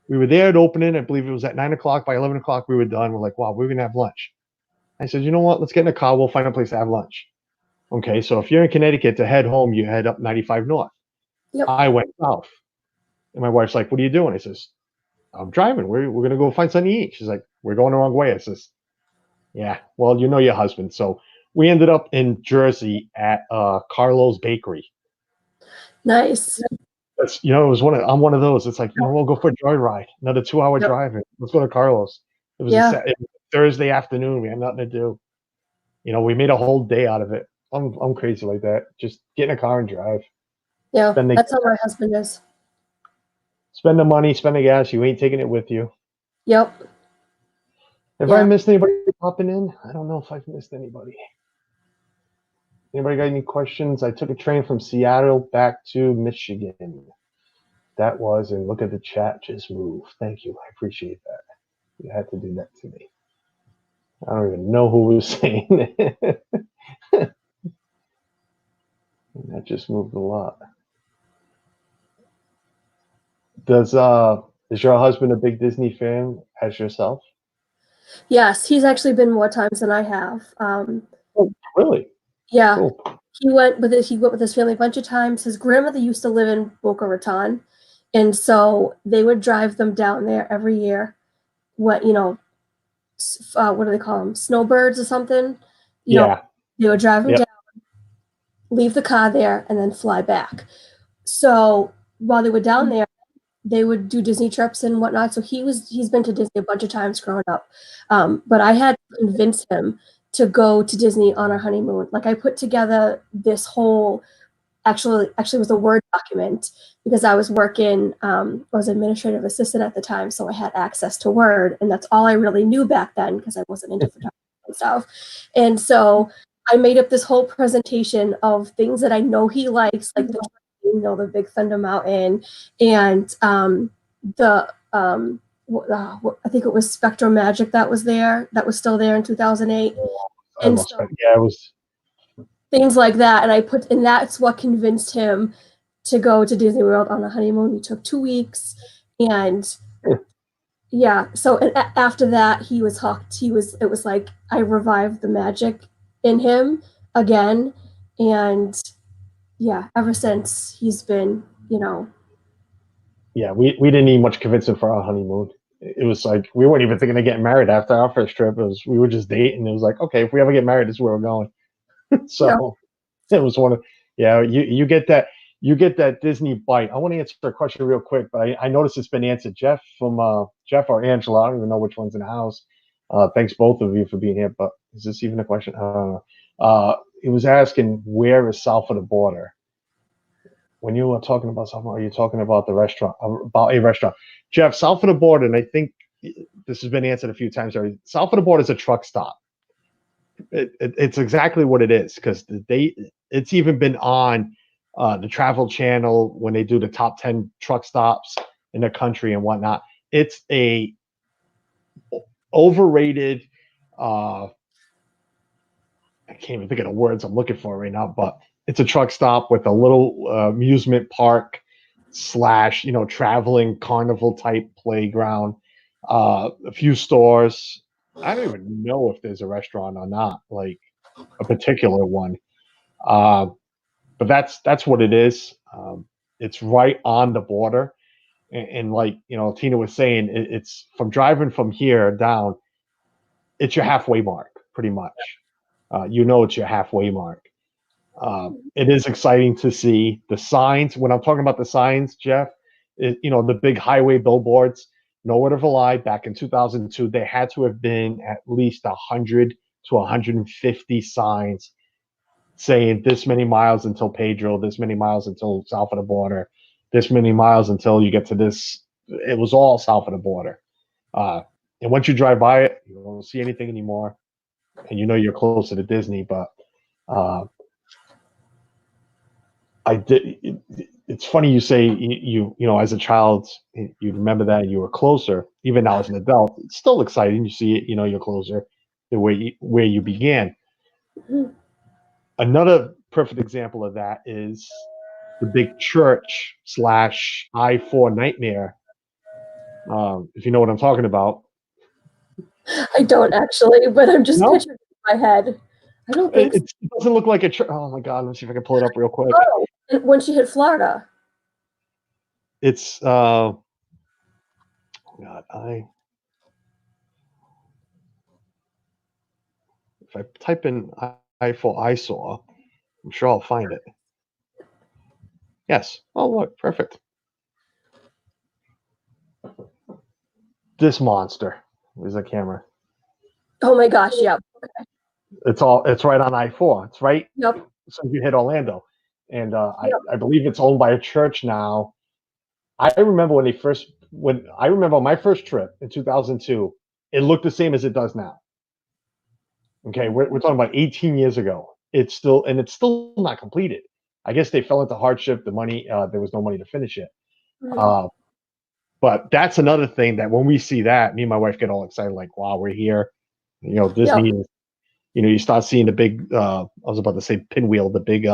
We were there at opening. I believe it was at 9 o'clock. By 11 o'clock, we were done. We're like, wow, we're gonna have lunch. I said, you know what? Let's get in a car. We'll find a place to have lunch. Okay, so if you're in Connecticut to head home, you head up 95 North. Yep. I went south, and my wife's like, "What are you doing?" I says, "I'm driving. We're gonna go find something to eat." She's like, "We're going the wrong way." I says, "Yeah, well, you know your husband." So we ended up in Jersey at Carlo's Bakery. Nice. It was I'm one of those. It's like, we'll go for a joyride. Another 2 hour Yep. drive. Let's go to Carlos. Yeah. It was a Thursday afternoon. We had nothing to do. We made a whole day out of it. I'm crazy like that. Just get in a car and drive. Yeah. Spend the That's how my husband is. spend the money, spend the gas. You ain't taking it with you. Yep. If I Yeah. missed anybody popping in, I don't know if I've missed anybody. Anybody got any questions? I took a train from Seattle back to Michigan. That was, and look at the chat just moved. Thank you. I appreciate that. You had to do that to me. I don't even know who was saying it. That just moved a lot. Is your husband a big Disney fan as yourself? Yes, he's actually been more times than I have. Oh, really? Yeah, Cool. he went with his family a bunch of times. His grandmother used to live in Boca Raton, and so they would drive them down there every year. What what do they call them? Snowbirds or something? You know, Yeah. they would drive them Yep. down, leave the car there, and then fly back. So while they were down there, they would do Disney trips and whatnot. So he's been to Disney a bunch of times growing up. But I had to convince him to go to Disney on our honeymoon. Like I put together this whole actually was a Word document because I was working, I was administrative assistant at the time, so I had access to Word, and that's all I really knew back then because I wasn't into photography and stuff. And so I made up this whole presentation of things that I know he likes, like the Big Thunder Mountain, and the I think it was Spectrum Magic that was there, that was still there in 2008, I and lost so that. Yeah, it was. things like that. And that's what convinced him to go to Disney World on a honeymoon. We took 2 weeks, and yeah. So after that, he was hooked. It was like I revived the magic in him again, and yeah, ever since he's been, Yeah, we didn't need much convincing for our honeymoon. It was like we weren't even thinking of getting married after our first trip. We were just dating. It was like, okay, if we ever get married, this is where we're going. yeah, So it was one of, yeah, you get that Disney bite. I want to answer a question real quick, but I noticed it's been answered. Jeff or Angela, I don't even know which one's in the house. Thanks both of you for being here. But is this even a question? I don't know. He was asking where is south of the border. When you are talking about something, are you talking about the restaurant? About a restaurant, Jeff? South of the border, and I think this has been answered a few times already. South of the border is a truck stop. It's exactly what it is because it's even been on the Travel Channel when they do the top 10 truck stops in the country and whatnot. It's a overrated. Uh, I can't even think of the words I'm looking for right now, but it's a truck stop with a little amusement park slash traveling carnival type playground, a few stores. I don't even know if there's a restaurant or not, like a particular one. Uh, but that's what it is. It's right on the border, and like Tina was saying, it's from driving from here down. It's your halfway mark, pretty much. It's your halfway mark. It is exciting to see the signs. When I'm talking about the signs, Jeff, the big highway billboards. Nowhere to lie. Back in 2002, there had to have been at least 100 to 150 signs saying this many miles until Pedro, this many miles until south of the border, this many miles until you get to this. It was all south of the border. Uh, and once you drive by it, you don't see anything anymore, and you're closer to Disney. But uh, I did. It's funny you say as a child you remember that you were closer. Even now as an adult, it's still exciting. You see it, you're closer to where you began. Mhm. Another perfect example of that is the big church slash I-4 nightmare. If you know what I'm talking about. I don't actually, but I'm just No, picturing it in my head. I don't think so. it doesn't look like a church. Oh my God, let's see if I can pull it up real quick. Oh, and when she hit Florida. It's God, if I type in I-4 eyesore, I'm sure I'll find it. Yes. Oh look, perfect. This monster. Where's the camera? Oh my gosh, yep. It's right on I-4. It's right Yep. so you hit Orlando. And Yep. I believe it's owned by a church now. I remember when I remember my first trip in 2002, it looked the same as it does now. Okay, we're talking about 18 years ago. It's still not completed. I guess they fell into hardship. The money, there was no money to finish it. Mhm. Uh, but that's another thing that when we see that, me and my wife get all excited, like, wow, we're here. Yep. Disney. You start seeing the big. I was about to say pinwheel, the big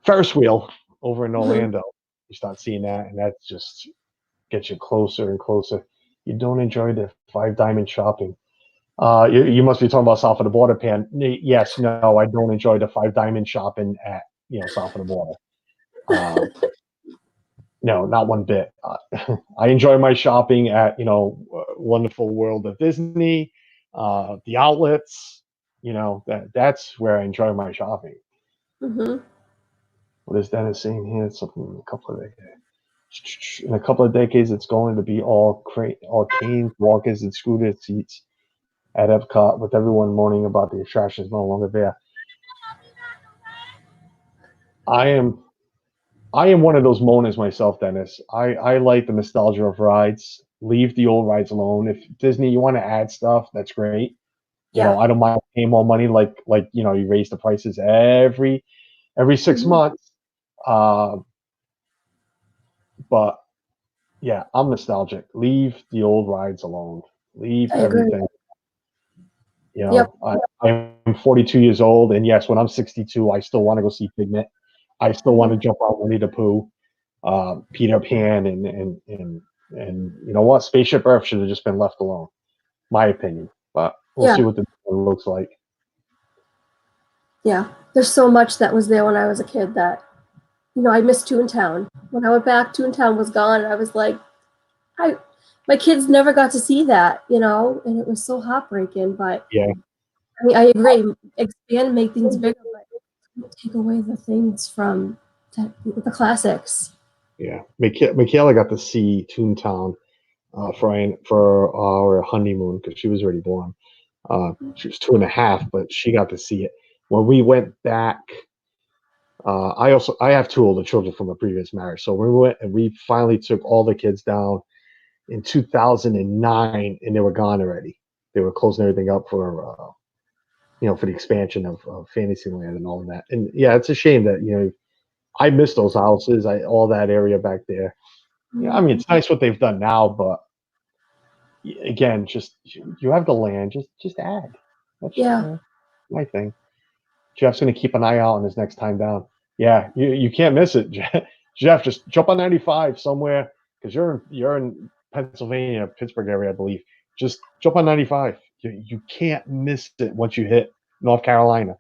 Ferris wheel over in Mhm. Orlando. You start seeing that, and that just gets you closer and closer. You don't enjoy the Five Diamond shopping. You must be talking about south of the border, Pan. Yes, no, I don't enjoy the Five Diamond shopping at south of the border. Uh, no, not one bit. I enjoy my shopping at Wonderful World of Disney, the outlets. That's where I enjoy my shopping. Mhm. What is Dennis saying here? Something in a couple of decades. In a couple of decades, it's going to be all canes, walkers, and scooter seats at Epcot, with everyone moaning about the attractions no longer there. I am I am one of those moaners myself, Dennis. I like the nostalgia of rides. Leave the old rides alone. If Disney, you want to add stuff, that's great. Yeah. I don't mind paying more money. Like you raise the prices every six Mhm. months. Uh, but yeah, I'm nostalgic. Leave the old rides alone. Leave I agree. everything. Yep. I'm 42 years old, and yes, when I'm 62, I still want to go see Figment. I still want to Mhm. jump out Winnie the Pooh, Peter Pan, and you know what? Spaceship Earth should have just been left alone. My opinion, but we'll Yeah. see what the looks like. Yeah. There's so much that was there when I was a kid that, I missed Toontown. When I went back, Toontown was gone. And I was like, I, my kids never got to see that, and it was so heartbreaking. But Yeah, I mean, I agree. Expand, make things bigger, but don't take away the things from the classics. yeah. Michaela got to see Toontown for our honeymoon because she was already born. She was 2.5, but she got to see it when we went back. I have two older children from a previous marriage, so we went and we finally took all the kids down in 2009, and they were gone already. They were closing everything up for for the expansion of Fantasyland and all of that. And yeah, it's a shame that I miss those houses, all that area back there. Yeah, I mean it's nice what they've done now, but again, just you have the land, just add. That's Yeah. my thing. Jeff's gonna keep an eye out on his next time down. Yeah, you can't miss it, Jeff. Just jump on 95 somewhere because you're in Pennsylvania, Pittsburgh area, I believe. Just jump on 95. You can't miss it once you hit North Carolina.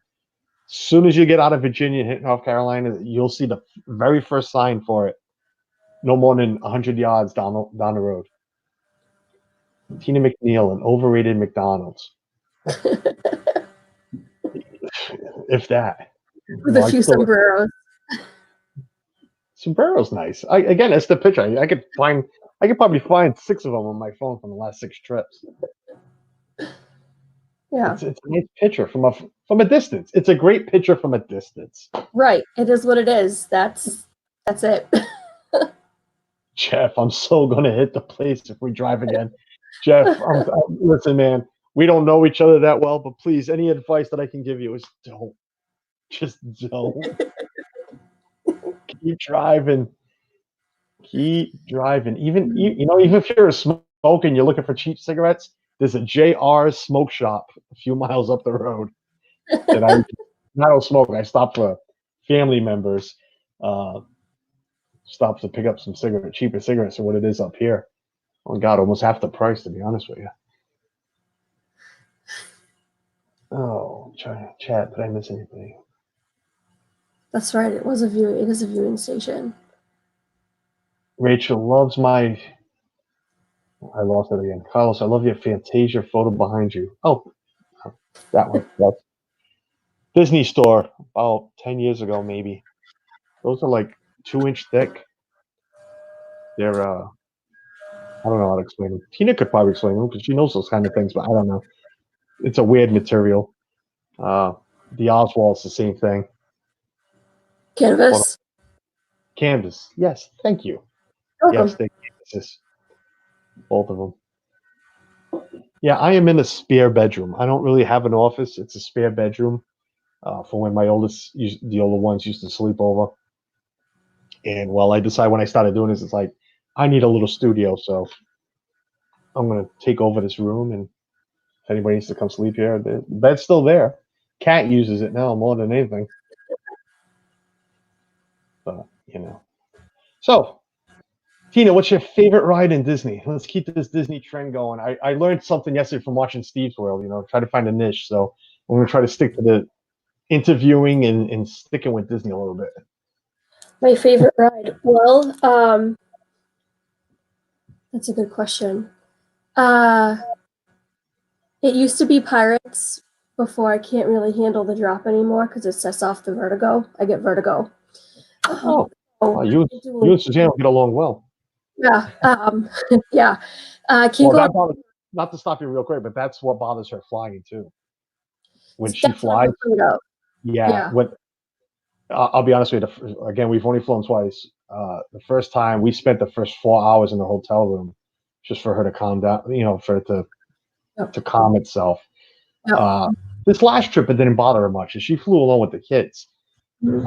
As soon as you get out of Virginia and hit North Carolina, you'll see the very first sign for it. No more than 100 yards down the road. Tina McNeil, an overrated McDonald's. If that. With a I few still sombreros. Sombrero's nice. Again, it's the picture. I could probably find 6 of them on my phone from the last 6 trips. Yeah. It's a nice picture from a distance. It's a great picture from a distance. Right. It is what it is. That's it. Jeff, I'm so gonna hit the place if we drive again. Jeff, listen, man. We don't know each other that well, but please, any advice that I can give you is don't. Just don't. Keep driving. Keep driving. Even even if you're a smoker and you're looking for cheap cigarettes, there's a JR's smoke shop a few miles up the road that I don't smoke. I stop for family members. Stop to pick up some cheaper cigarettes than what it is up here. Oh God, almost half the price to be honest with you. Oh, chat. Did I miss anything? That's right. It is a viewing station. Rachel loves my. I lost it again. Carlos, I love your Fantasia photo behind you. Oh, that one. That's Disney store about 10 years ago, maybe. Those are like 2-inch thick. They're I don't know how to explain them. Tina could probably explain them because she knows those kind of things, but I don't know. It's a weird material. The Oswald's the same thing. Canvas. Canvas. Yes, thank you. Welcome. Yes, they canvases. Both of them. Yeah, I am in a spare bedroom. I don't really have an office. It's a spare bedroom for when the older ones used to sleep over. And I decide when I started doing this, it's like I need a little studio, so I'm gonna take over this room. And if anybody needs to come sleep here, the bed's still there. Cat uses it now more than anything. But So, Tina, what's your favorite ride in Disney? Let's keep this Disney trend going. I learned something yesterday from watching Steve's World. Try to find a niche. So I'm gonna try to stick to the interviewing and sticking with Disney a little bit. My favorite ride. Well, that's a good question. It used to be Pirates before. I can't really handle the drop anymore because it sets off the vertigo. I get vertigo. You and Suzanne will get along well. Yeah. Yeah. Can't go. Not to stop you real quick, but that's what bothers her flying too. When she flies. Yeah. I'll be honest with you. Again, we've only flown twice. The first time we spent the first 4 hours in the hotel room just for her to calm down, for it to calm itself. Yep. This last trip, it didn't bother her much. She flew alone with the kids.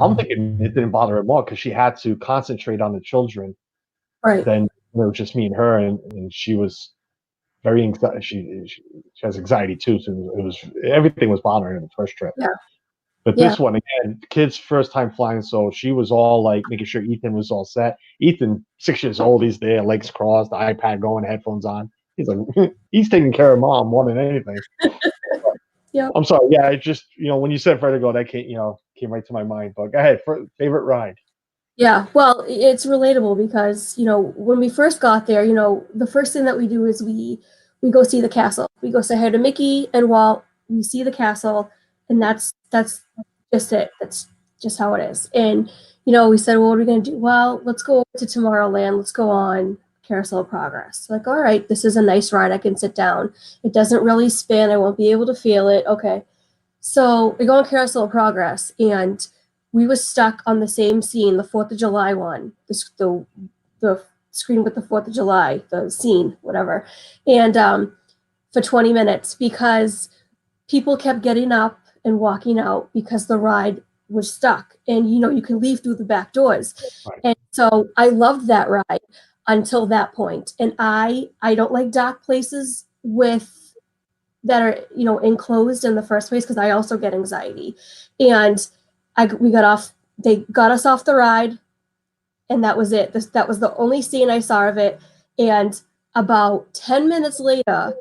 I'm thinking it didn't bother her more because she had to concentrate on the children. Right. Then it was just me and her, and she was very anxiety. She has anxiety too, so everything was bothering her the first trip. Yeah. But this one, again, kid's first time flying, so she was all like making sure Ethan was all set. Ethan, 6 years old, he's there, legs crossed, the iPad going, headphones on. He's like, he's taking care of mom more than anything. Yeah. I'm sorry. Yeah, I just when you said vertigo, that came right to my mind. But go ahead, favorite ride. Yeah, well, it's relatable because when we first got there, the first thing that we do is we go see the castle. We go say hi to Mickey and Walt. We see the castle, and that's just it. That's just how it is. And we said, well, what are we gonna do? Well, let's go over to Tomorrowland. Let's go on Carousel of Progress. Like, all right, this is a nice ride. I can sit down. It doesn't really spin. I won't be able to feel it. Okay, so we go on Carousel of Progress, and we were stuck on the same scene, the 4th of July one, the screen with the 4th of July, the scene, whatever. And for 20 minutes because people kept getting up and walking out because the ride was stuck, and you can leave through the back doors. Right. And so I loved that ride until that point. And I don't like dark places with that are enclosed in the first place, because I also get anxiety. And we got off. They got us off the ride, and that was it. That was the only scene I saw of it. And about 10 minutes later,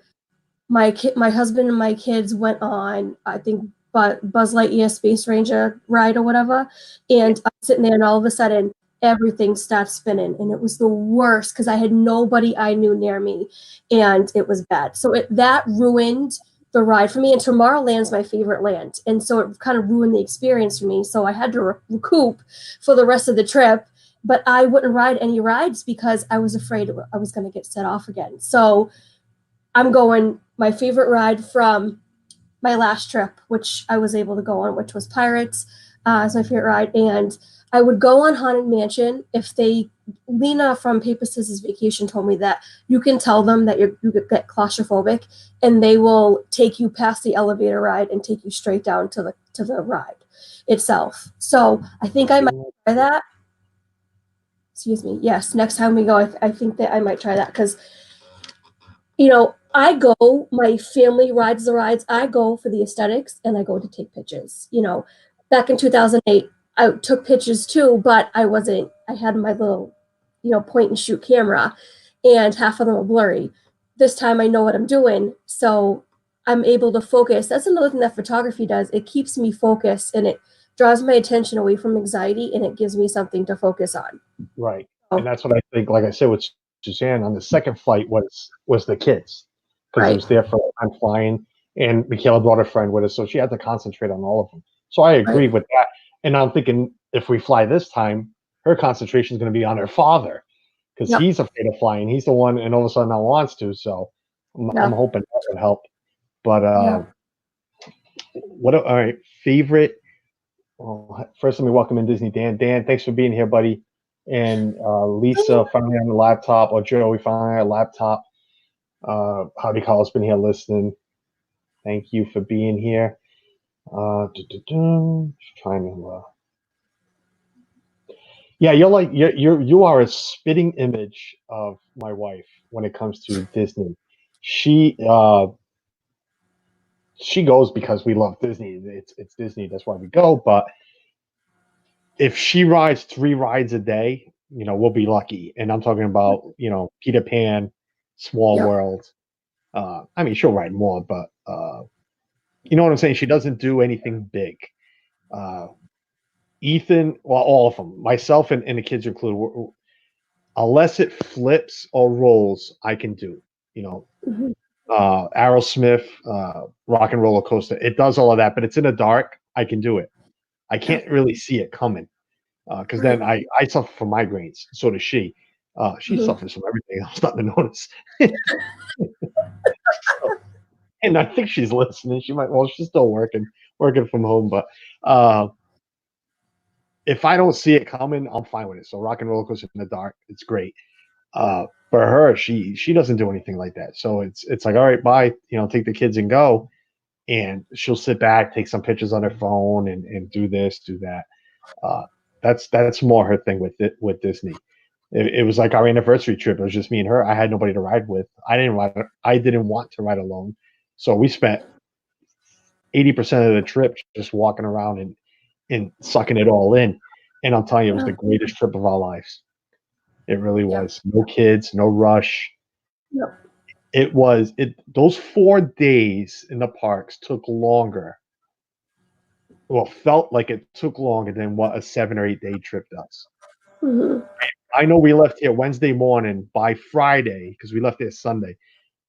my husband and my kids went on, I think, Buzz Lightyear Space Ranger ride or whatever. And I'm sitting there, and all of a sudden, everything starts spinning, and it was the worst because I had nobody I knew near me, and it was bad. So that ruined the ride for me. And Tomorrowland's my favorite land, and so it kind of ruined the experience for me. So I had to recoup for the rest of the trip. But I wouldn't ride any rides because I was afraid I was going to get set off again. So I'm going my favorite ride from my last trip, which I was able to go on, which was Pirates. It's my favorite ride. And I would go on Haunted Mansion if Lena from Paper Scissors Vacation told me that you can tell them that you get claustrophobic, and they will take you past the elevator ride and take you straight down to the ride itself. So I think I might try that. Excuse me. Yes, next time we go, I think that I might try that, because I go, my family rides the rides. I go for the aesthetics, and I go to take pictures. Back in 2008, I took pictures too, but I had my little, point and shoot camera, and half of them are blurry. This time I know what I'm doing, so I'm able to focus. That's another thing that photography does. It keeps me focused, and it draws my attention away from anxiety, and it gives me something to focus on. Right. And that's what I think, like I said with Suzanne, on the second flight was the kids, because it Right. was there for I'm flying, and Michaela brought a friend with us, so she had to concentrate on all of them. So I agree Right. with that. And I'm thinking, if we fly this time, her concentration is going to be on her father, because Yep. he's afraid of flying. He's the one, and all of a sudden now wants to. So I'm Yeah. hoping that would help. But Yeah. all right, favorite. Well, first, let me welcome in Disney Dan. Dan, thanks for being here, buddy. And Lisa finally on the laptop, or Joey finally on the laptop. Howdy Carl's been here listening. Thank you for being here. Just trying to. Yeah, you are a spitting image of my wife when it comes to Disney. She she goes because we love Disney. It's Disney. That's why we go. But if she rides 3 rides a day, we'll be lucky. And I'm talking about, Peter Pan, Small Yep. World. I mean, she'll ride more, but you know what I'm saying? She doesn't do anything big. Uh, Ethan, well, all of them, myself and the kids are included. Unless it flips or rolls, I can do. You know, Mhm. Aerosmith, Rock and Roller Coaster. It does all of that, but it's in the dark. I can do it. I Yep. can't really see it coming. Because then Right. I suffer from migraines. So does she. She Mhm. suffers from everything. I'm starting to notice. So, and I think she's listening. She might. Well, she's still working from home. But uh, if I don't see it coming, I'm fine with it. So rock and roller coaster in the dark, it's great. For her, she doesn't do anything like that. So it's like, all right, bye. Take the kids and go. And she'll sit back, take some pictures on her phone, and do this, do that. Uh, that's more her thing with Disney. It was like our anniversary trip. It was just me and her. I had nobody to ride with. I didn't ride. I didn't want to ride alone. So we spent 80% of the trip just walking around and sucking it all in. And I'm telling you, it was Yeah. the greatest trip of our lives. It really Yep. was. No kids, no rush. Yep. It was it. Those 4 days in the parks took longer. Well, felt like it took longer than what a 7 or 8 day trip does. Mhm. I know we left here Wednesday morning. By Friday, because we left there Sunday.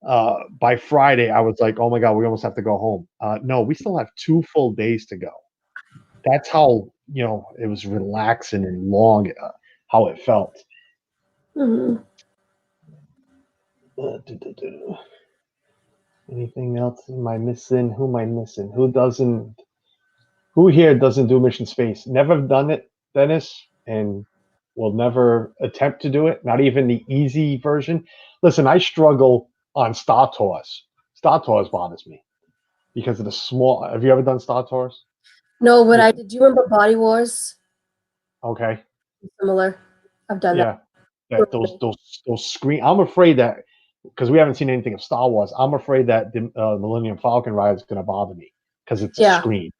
By Friday, I was like, "Oh my god, we almost have to go home." No, we still have 2 full days to go. That's how it was relaxing and long. How it felt. Mhm. Anything else? Am I missing? Who am I missing? Who doesn't? Who here doesn't do Mission Space? Never done it, Dennis, and will never attempt to do it. Not even the easy version. Listen, I struggle on Star Tours. Star Tours bothers me. because of the small. Have you ever done Star Tours? No, but Yeah. I did. Do you remember Body Wars? Okay. Similar. I've done that. Yeah. That those screen. I'm afraid that because we haven't seen anything of Star Wars. I'm afraid that the Millennium Falcon ride is going to bother me because it's a Yeah. screen.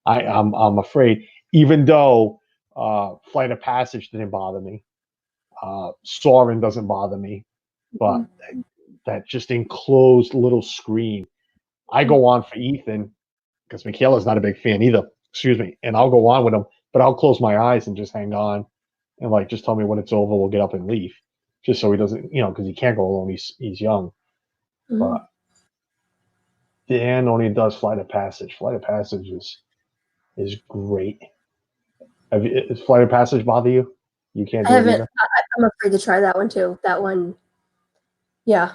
I'm afraid, even though Flight of Passage didn't bother me, Soarin' doesn't bother me, but Mhm. that just enclosed little screen. I go on for Ethan because Michaela's not a big fan either. Excuse me, and I'll go on with him, but I'll close my eyes and just hang on, and like just tell me when it's over. We'll get up and leave, just so he doesn't, because he can't go alone. He's young, Mhm. but Dan only does Flight of Passage. Flight of Passage is great. Is Flight of Passage bother you? You can't I do it haven't. either. I'm afraid to try that one too. That one, yeah,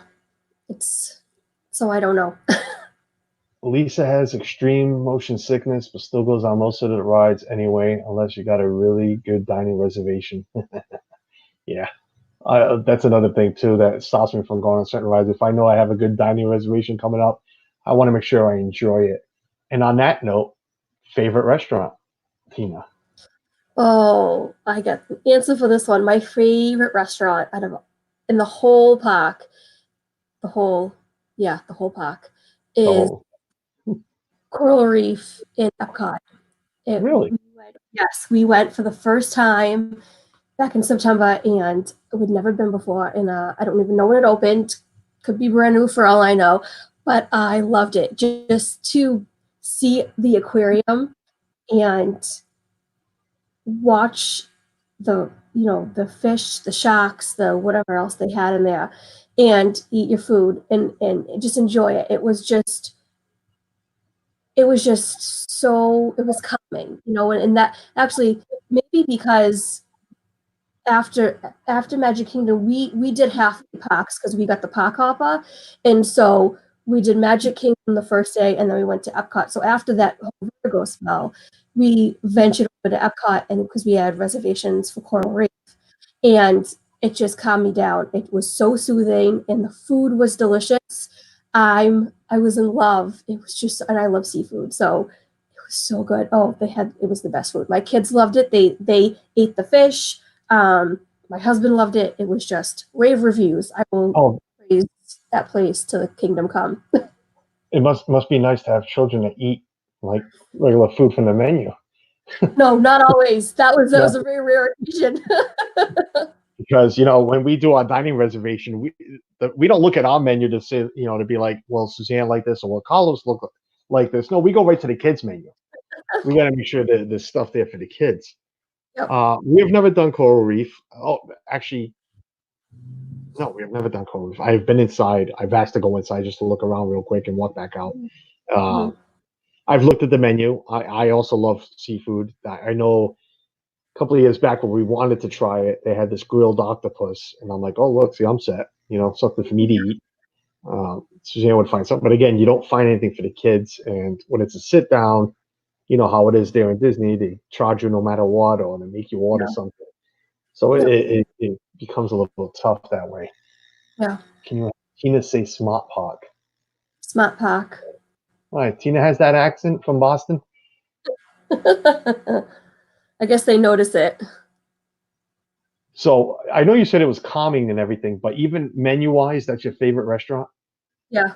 it's so I don't know. Lisa has extreme motion sickness, but still goes on most of the rides anyway, unless you got a really good dining reservation. Yeah, that's another thing too that stops me from going on certain rides. If I know I have a good dining reservation coming up, I want to make sure I enjoy it. And on that note, favorite restaurant, Tina. Oh, I got the answer for this one. My favorite restaurant out of in the whole park, the whole, yeah, the whole park The is whole Coral Reef in Epcot. really Yes, we went for the first time back in September, and we'd never been before. And I don't even know when it opened. Could be brand new for all I know, but I loved it. Just to see the aquarium and watch the fish, the sharks, the whatever else they had in there, and eat your food and just enjoy it. It was just so it was calming, and that actually maybe because after Magic Kingdom, we did half the parks because we got the park hopper, and so we did Magic Kingdom the first day, and then we went to Epcot. So after that whole Virgo spell, we ventured over to Epcot, and because we had reservations for Coral Reef, and it just calmed me down. It was so soothing, and the food was delicious. I was in love. It was just, and I love seafood, so it was so good. Oh, it was the best food. My kids loved it. They ate the fish. Um, my husband loved it. It was just rave reviews. I will oh, praise that place to the kingdom come. it must be nice to have children that eat like regular food from the menu. No, not always. That was No, a very rare occasion. because when we do our dining reservation, we don't look at our menu to say to be like, well, Suzanne like this or well, Carlos look like this. No, we go right to the kids menu. We got to make sure that there's stuff there for the kids. Yep. We have never done Coral Reef. Oh, actually, no, we have never done Coral Reef. I've been inside. I've asked to go inside just to look around real quick and walk back out. Uh, Mhm. I've looked at the menu. I also love seafood. I know a couple of years back when we wanted to try it, they had this grilled octopus, and I'm like, oh look, see, I'm set. Something for me to eat. Suzanne would find something, but again, you don't find anything for the kids. And when it's a sit down, you know how it is there in Disney. They charge you no matter what, or they make you order Yeah. something. So Yep. it becomes a little tough that way. Yeah. Can you Tina say Smart Park? Smart Park. All right, Tina has that accent from Boston. I guess they notice it. So I know you said it was calming and everything, but even menu wise, that's your favorite restaurant? Yeah.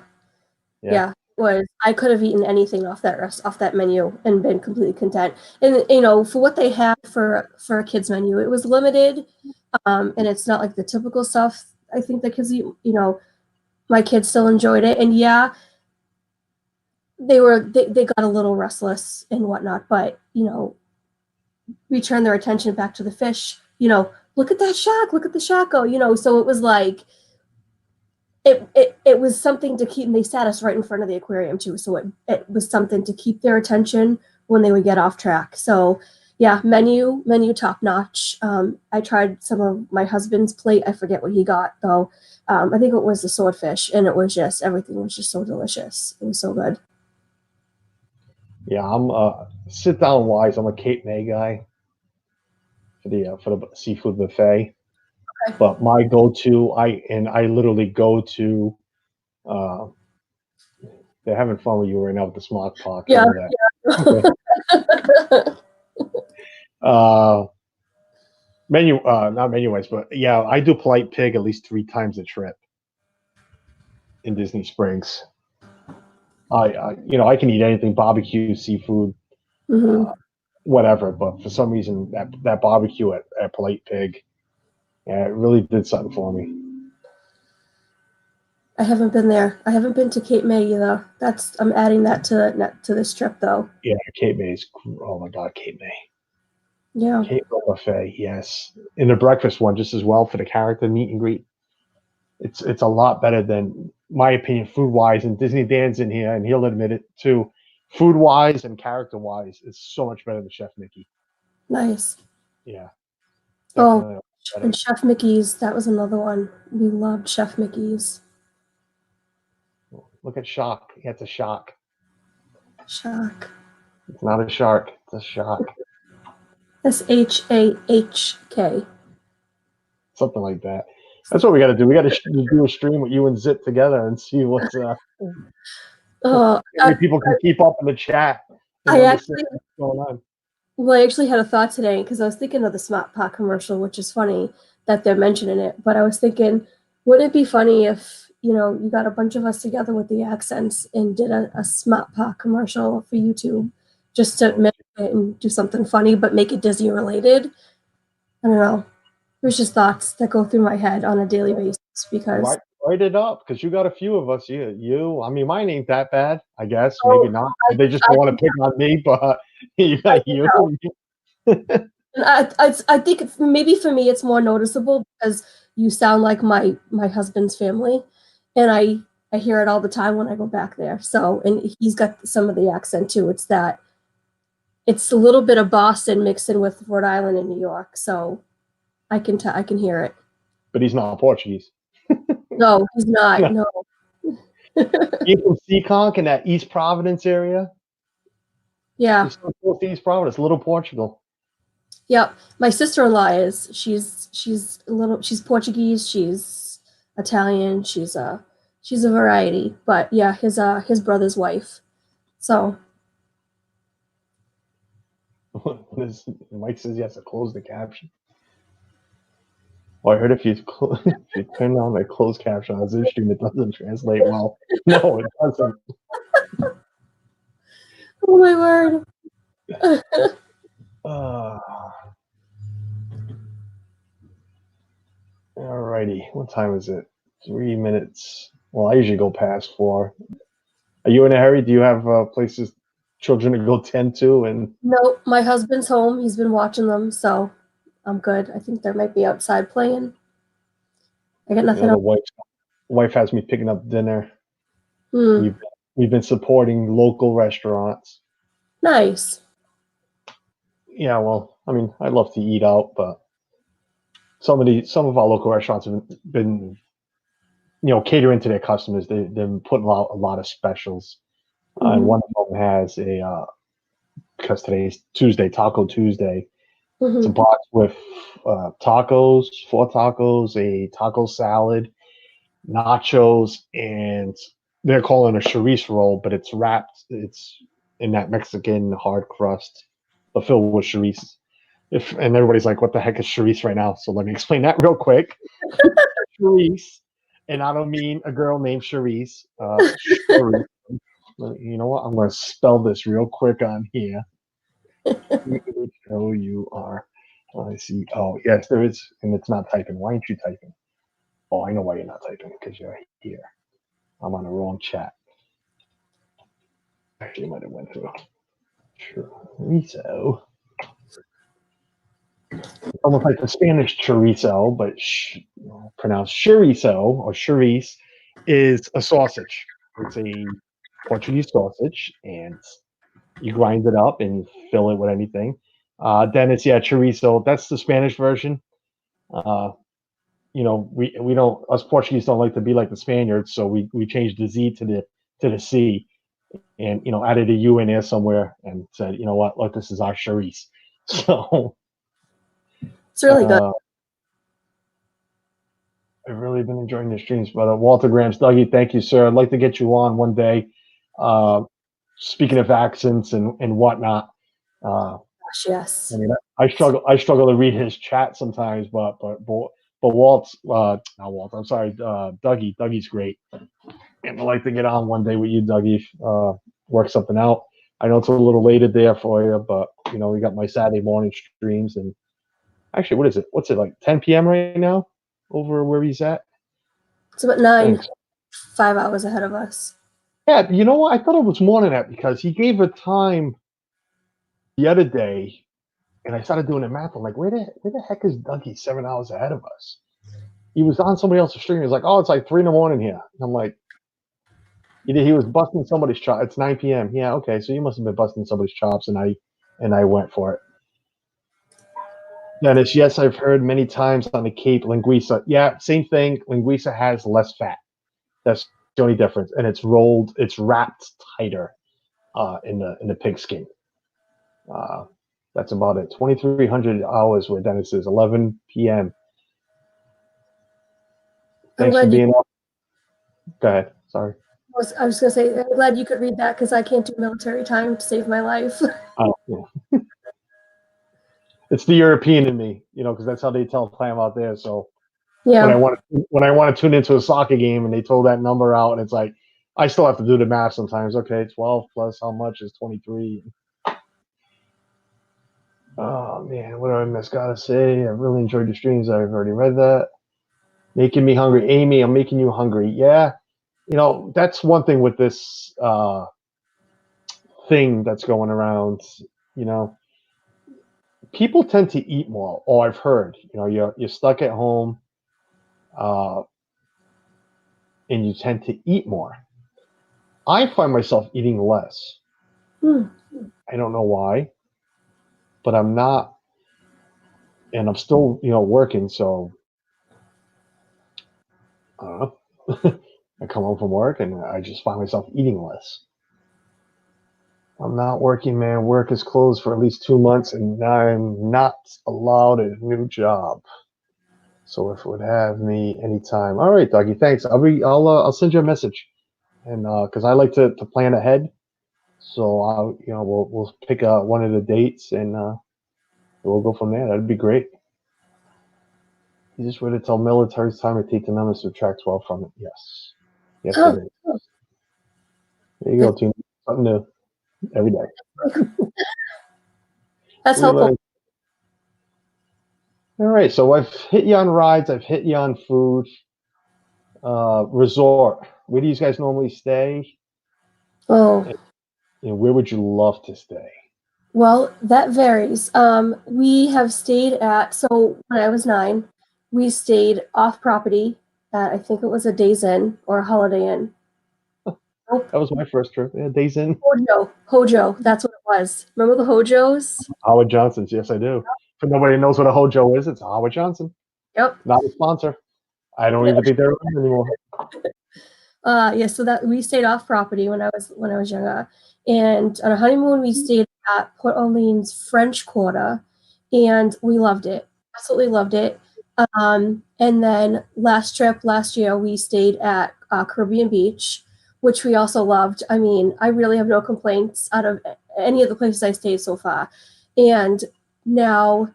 Yeah. Yeah. I could have eaten anything off that menu and been completely content. And for what they had for a kids menu, it was limited. And it's not like the typical stuff I think the kids eat. My kids still enjoyed it. And yeah, they got a little restless and whatnot, but we turned their attention back to the fish. Look at that shark, look at the shark go, so it was like it was something to keep, and they sat us right in front of the aquarium too, so it was something to keep their attention when they would get off track. So yeah, menu top notch. I tried some of my husband's plate. I forget what he got though. I think it was the swordfish, and it was just everything was just so delicious. It was so good. Yeah, I'm sit down wise. I'm a Cape May guy for the seafood buffet. Okay. But my go to, I literally go to uh, They're having fun with you right now with the smart talk. I Yeah. know that. uh, not menu wise, but yeah, I do polite pig at least 3 times a trip in Disney Springs. I can eat anything, barbecue, seafood, Hmm. uh, whatever. But for some reason, that barbecue at Polite Pig, yeah, it really did something for me. I haven't been there. I haven't been to Cape May either. I'm adding that to this trip though. Yeah, Cape May's. Oh my God, Cape May. Yeah, Cape May buffet, yes, and the breakfast one just as well for the character meet and greet. It's a lot better than my opinion, food wise. And Disney Dan's in here, and he'll admit it too. Food wise and character wise, it's so much better than Chef Mickey. nice. Yeah, Oh, definitely better. and Chef Mickey's, that was another one. We loved Chef Mickey's. Look at Shock. Yeah, it's a shock. Shock. It's not a shark. It's a shock. SHAHK. Something like that. That's what we got to do. We got to do a stream with you and Zip together and see what's how Oh, many people can keep up in the chat and I understand actually, what's going on. well, I actually had a thought today because I was thinking of the Smart Pot commercial, which is funny that they're mentioning it. But I was thinking, wouldn't it be funny if, you got a bunch of us together with the accents and did a Smart Pot commercial for YouTube just to Oh, make it and do something funny, but make it Disney related? I don't know. There's just thoughts that go through my head on a daily basis because, write it up because you got a few of us. You. I mean, mine ain't that bad. I guess maybe oh, not. I, They just I, don't want to pick on me, but you I got can you. tell. And I think maybe for me it's more noticeable because you sound like my husband's family, and I hear it all the time when I go back there. So, and he's got some of the accent too. It's a little bit of Boston mixed in with Rhode Island and New York. So I can hear it. But he's not Portuguese. No, he's not. No. He's from Seekonk in that East Providence area. Yeah. He's so close to East Providence, Little Portugal. Yep. My sister-in-law is. She's Portuguese, she's Italian, she's a variety. But yeah, his brother's wife. So Mike says he has to close the caption. Well, I heard if you if you turn on the closed caption on Zoom stream, it doesn't translate well. No, it doesn't. oh my word. Uh, Alrighty, what time is it? 3 minutes. Well, I usually go past 4. Are you in a hurry? Do you have places, children to go tend to? And No, my husband's home. He's been watching them, so I'm good. I think they might be outside playing. I got nothing the else. wife has me picking up dinner. Hmm. We've been supporting local restaurants. Nice. Yeah, well, I mean, I love to eat out, but some of our local restaurants have been catering to their customers. They've been putting out a lot of specials. And Hmm. one of them has because today's Tuesday, Taco Tuesday. It's a Hmm. box with tacos, 4 tacos, a taco salad, nachos, and they're calling it a chorizo roll, but it's wrapped. It's in that Mexican hard crust, but filled with chorizo. And everybody's like, "What the heck is chorizo right now?" So let me explain that real quick. Charisse, and I don't mean a girl named Charisse. Charisse. You know what? I'm going to spell this real quick on here. Chour. I see. Oh, yes, there is, and it's not typing. Why aren't you typing? Oh, I know why you're not typing because you're here. I'm on the wrong chat. Actually, might have went through. Chorizo. It's almost like the Spanish chorizo, but pronounced chorizo or chorizo is a sausage. It's a Portuguese sausage, and you grind it up and fill it with anything. Then it's chorizo. That's the Spanish version. Uh, we don't us Portuguese don't like to be like the Spaniards, so we changed the Z to the C, and added a U in there somewhere and said, you know what, look, this is our chorizo. So It's really good. I've really been enjoying the streams, brother. Walter Grams, Dougie, thank you, sir. I'd like to get you on one day. Uh, Speaking of accents and whatnot, uh, Gosh, yes. I mean, I struggle to read his chat sometimes, but Walt's not Walt. I'm sorry, Dougie's great, and I'd like to get on one day with you, Dougie. Work something out. I know it's a little later there for you, but we got my Saturday morning streams, and actually, what is it? What's it like? 10 p.m. right now over where he's at. It's about 9, Thanks. 5 hours ahead of us. Yeah, you know what? I thought it was more than that because he gave a time the other day, and I started doing the math. I'm like, where the heck is Dougie 7 hours ahead of us? He was on somebody else's stream. He's like, oh, it's like 3 in the morning here. And I'm like, he was busting somebody's chops. It's 9 p.m. Yeah, okay, so you must have been busting somebody's chops, and I went for it. Dennis, yes, I've heard many times on the Cape linguiça. Yeah, same thing. Linguiça has less fat. That's the only difference, and it's wrapped tighter in the pigskin. Uh, that's about it. 2,300 hours where Dennis is 11 p.m. I'm Thanks for glad you. being on. Go ahead. Sorry. I was going to say, I'm glad you could read that because I can't do military time to save my life. Oh, yeah. It's the European in me, because that's how they tell time out there. So when I Yeah. want to tune into a soccer game and they told that number out, and it's like I still have to do the math sometimes. Okay, 12 plus how much is 23? Oh man, what do I miss? Gotta say, I really enjoyed the streams. I've already read that. Making me hungry, Amy. I'm making you hungry. Yeah, that's one thing with this thing that's going around. You know, people tend to eat more. Oh, I've heard. You're stuck at home, uh, and you tend to eat more. I find myself eating less. Hmm. I don't know why, but I'm not, and I'm still, working. So I don't know. I come home from work and I just find myself eating less. I'm not working, man. Work is closed for at least 2 months, and I'm not allowed a new job. So if it would have me anytime, all right, Dougie, thanks. I'll send you a message, and because I like to plan ahead, so we'll pick one of the dates and we'll go from there. That'd be great. You just wait to tell military's time to take the numbers to subtract 12 from it. Yes, it Oh, is. There you go, team. Something new every day. that's We helpful. learn. All right, so I've hit you on rides. I've hit you on food. Resort. Where do you guys normally stay? Oh, And where would you love to stay? well, that varies. We have stayed so when I was 9, we stayed off property at, I think it was a Days Inn or a Holiday Inn. Nope. That was my first trip. Yeah, days in. Hojo, that's what it was. Remember the Hojos? Howard Johnson's. Yes, I do. For nobody knows what a Hojo is, it's Howard Johnson. Yep. Not a sponsor. I don't even think they're around anymore. Yeah, so that we stayed off property when I was younger, and on a honeymoon we stayed at Port Orleans French Quarter, and we loved it, absolutely loved it. And then last year we stayed at Caribbean Beach, which we also loved. I mean, I really have no complaints out of any of the places I stayed so far. And now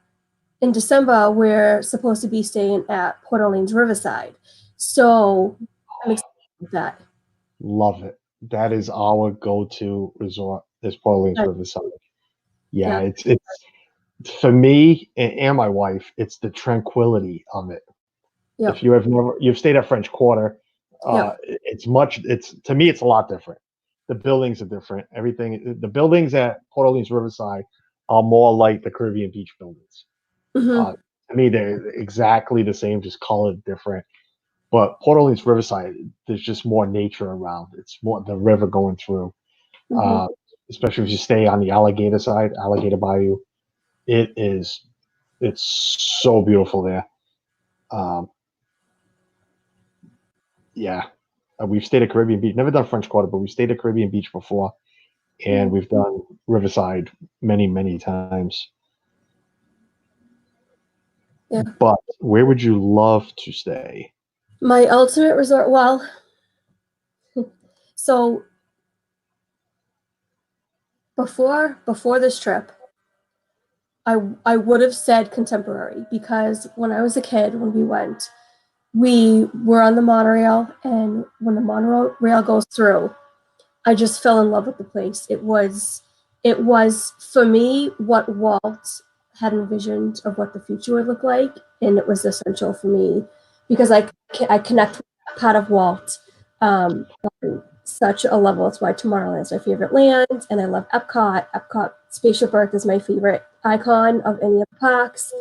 in December we're supposed to be staying at Port Orleans Riverside, so I'm excited about that. Love it. That is our go-to resort. Is Port Orleans Riverside. Yeah, Yeah. it's for me and my wife. It's the tranquility of it. If Yep. you've stayed at French Quarter, Yep. it's to me it's a lot different. The buildings are different. The buildings at Port Orleans Riverside are more like the Caribbean beach buildings. Hmm. Uh, to me, they're exactly the same, just colored different. But Port Orleans Riverside, there's just more nature around. It's more the river going through. Hmm. Uh, Especially if you stay on the alligator side, Alligator Bayou, it is it's so beautiful there. Um, yeah, we've stayed at Caribbean Beach. Never done French Quarter, but we stayed at Caribbean Beach before, and we've done Riverside many, many times. Yeah. But where would you love to stay? My ultimate resort. Well, so before this trip, I would have said contemporary because when I was a kid, when we went, we were on the monorail, and when the monorail goes through, I just fell in love with the place. It was for me what Walt had envisioned of what the future would look like, and it was essential for me because I connect with that part of Walt on such a level. It's why Tomorrowland's my favorite land, and I love Epcot. Epcot Spaceship Earth is my favorite icon of any of the parks.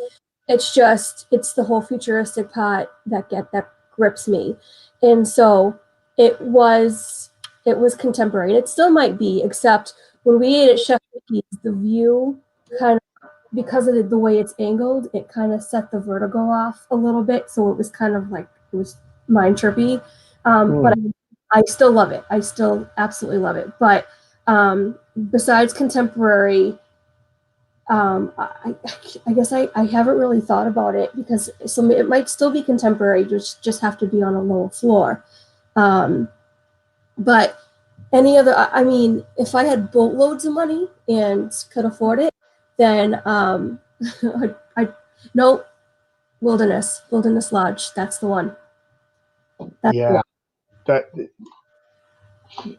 It's the whole futuristic part that grips me, and so it was it was contemporary, and it still might be, except when we ate at Chef Mickey's, the view kind of, because of the way it's angled, it kind of set the vertigo off a little bit, so it was kind of like it was mind trippy. But Mm. I still love it. I still absolutely love it. But besides contemporary, I guess I haven't really thought about it because it might still be contemporary, just have to be on a lower floor. Um, but any other, I mean, if I had boatloads of money and could afford it, then I no Wilderness Lodge. That's the one. That's the Yeah, one. that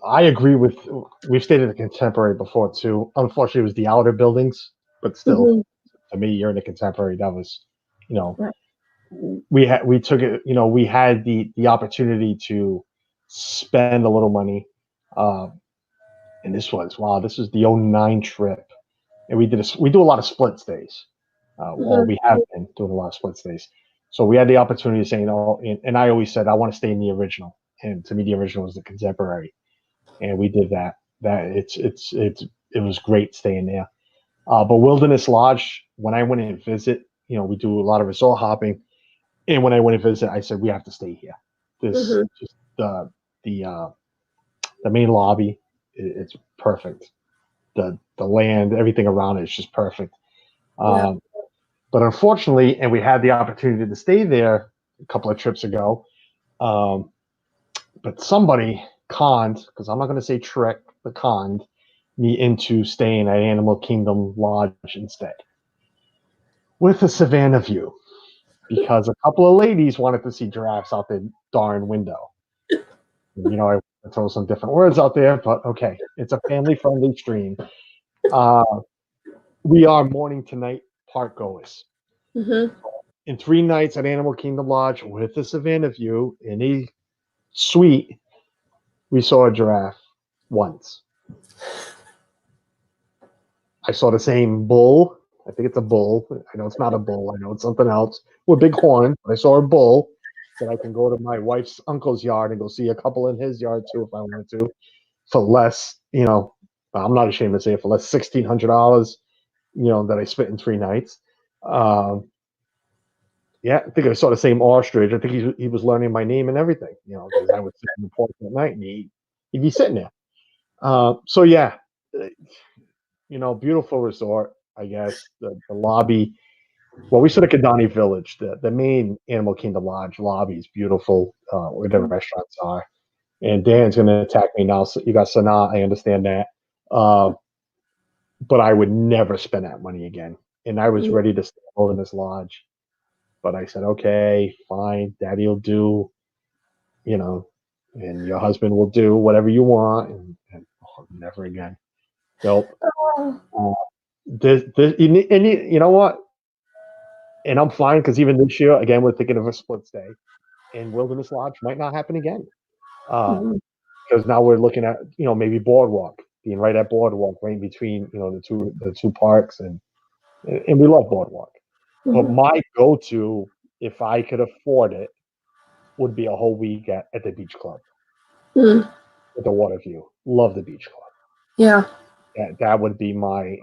I agree with. We've stayed in the contemporary before too. Unfortunately, it was the outer buildings, but still, Mm-hmm. to me, you're in the contemporary. That was, you know, Right. we took it. We had the opportunity to spend a little money, uh, and this was the '09 trip, and we do a lot of split stays. Well, Mm-hmm. we have been doing a lot of split stays, so we had the opportunity to say, and I always said I want to stay in the original, and to me, the original was the contemporary, and we did that. That it was great staying there. But Wilderness Lodge, when I went and visit, we do a lot of resort hopping, and when I went and visit, I said we have to stay here. This Mm-hmm. just the uh, the main lobby, it's perfect. The land, everything around it is just perfect. Yeah. Um, but unfortunately, and we had the opportunity to stay there a couple of trips ago, um, but somebody conned, because I'm not going to say trick, but conned me into staying at Animal Kingdom Lodge instead with a Savannah view because a couple of ladies wanted to see giraffes out the darn window. I throw some different words out there, but okay, it's a family friendly stream. Uh, we are morning to night park goers. Mm-hmm. In 3 nights at Animal Kingdom Lodge with the Savannah view in a suite, we saw a giraffe once. I saw the same bull. I think it's a bull. I know it's not a bull. I know it's something else with a big horn. But I saw a bull that I can go to my wife's uncle's yard and go see a couple in his yard too if I wanted to for less. I'm not ashamed to say it for less $1,600. That I spent in 3 nights. Um, yeah, I think I saw the same ostrich. I think he was learning my name and everything. Because I would sit in the porch at night and he'd be sitting there. So yeah, beautiful resort. I guess the lobby. Well, we sit at Kidani Village. The main Animal Kingdom Lodge lobby is beautiful, where the restaurants are. And Dan's going to attack me now. So you got Sanaa. I understand that. Uh, but I would never spend that money again. And I was ready to stay in this lodge. But I said, okay, fine. Daddy will do, you know, and your husband will do whatever you want. And never again. Nope. Oh. Uh, you know what? And I'm fine because even this year, again, we're thinking of a split stay, and Wilderness Lodge might not happen again. Because Mm-hmm. now we're looking at maybe Boardwalk being right at Boardwalk, right in between the two parks, and we love Boardwalk. But Mm-hmm. my go-to, if I could afford it, would be a whole week at the beach club Mm-hmm. with the water view. Love the beach club. Yeah. That would be my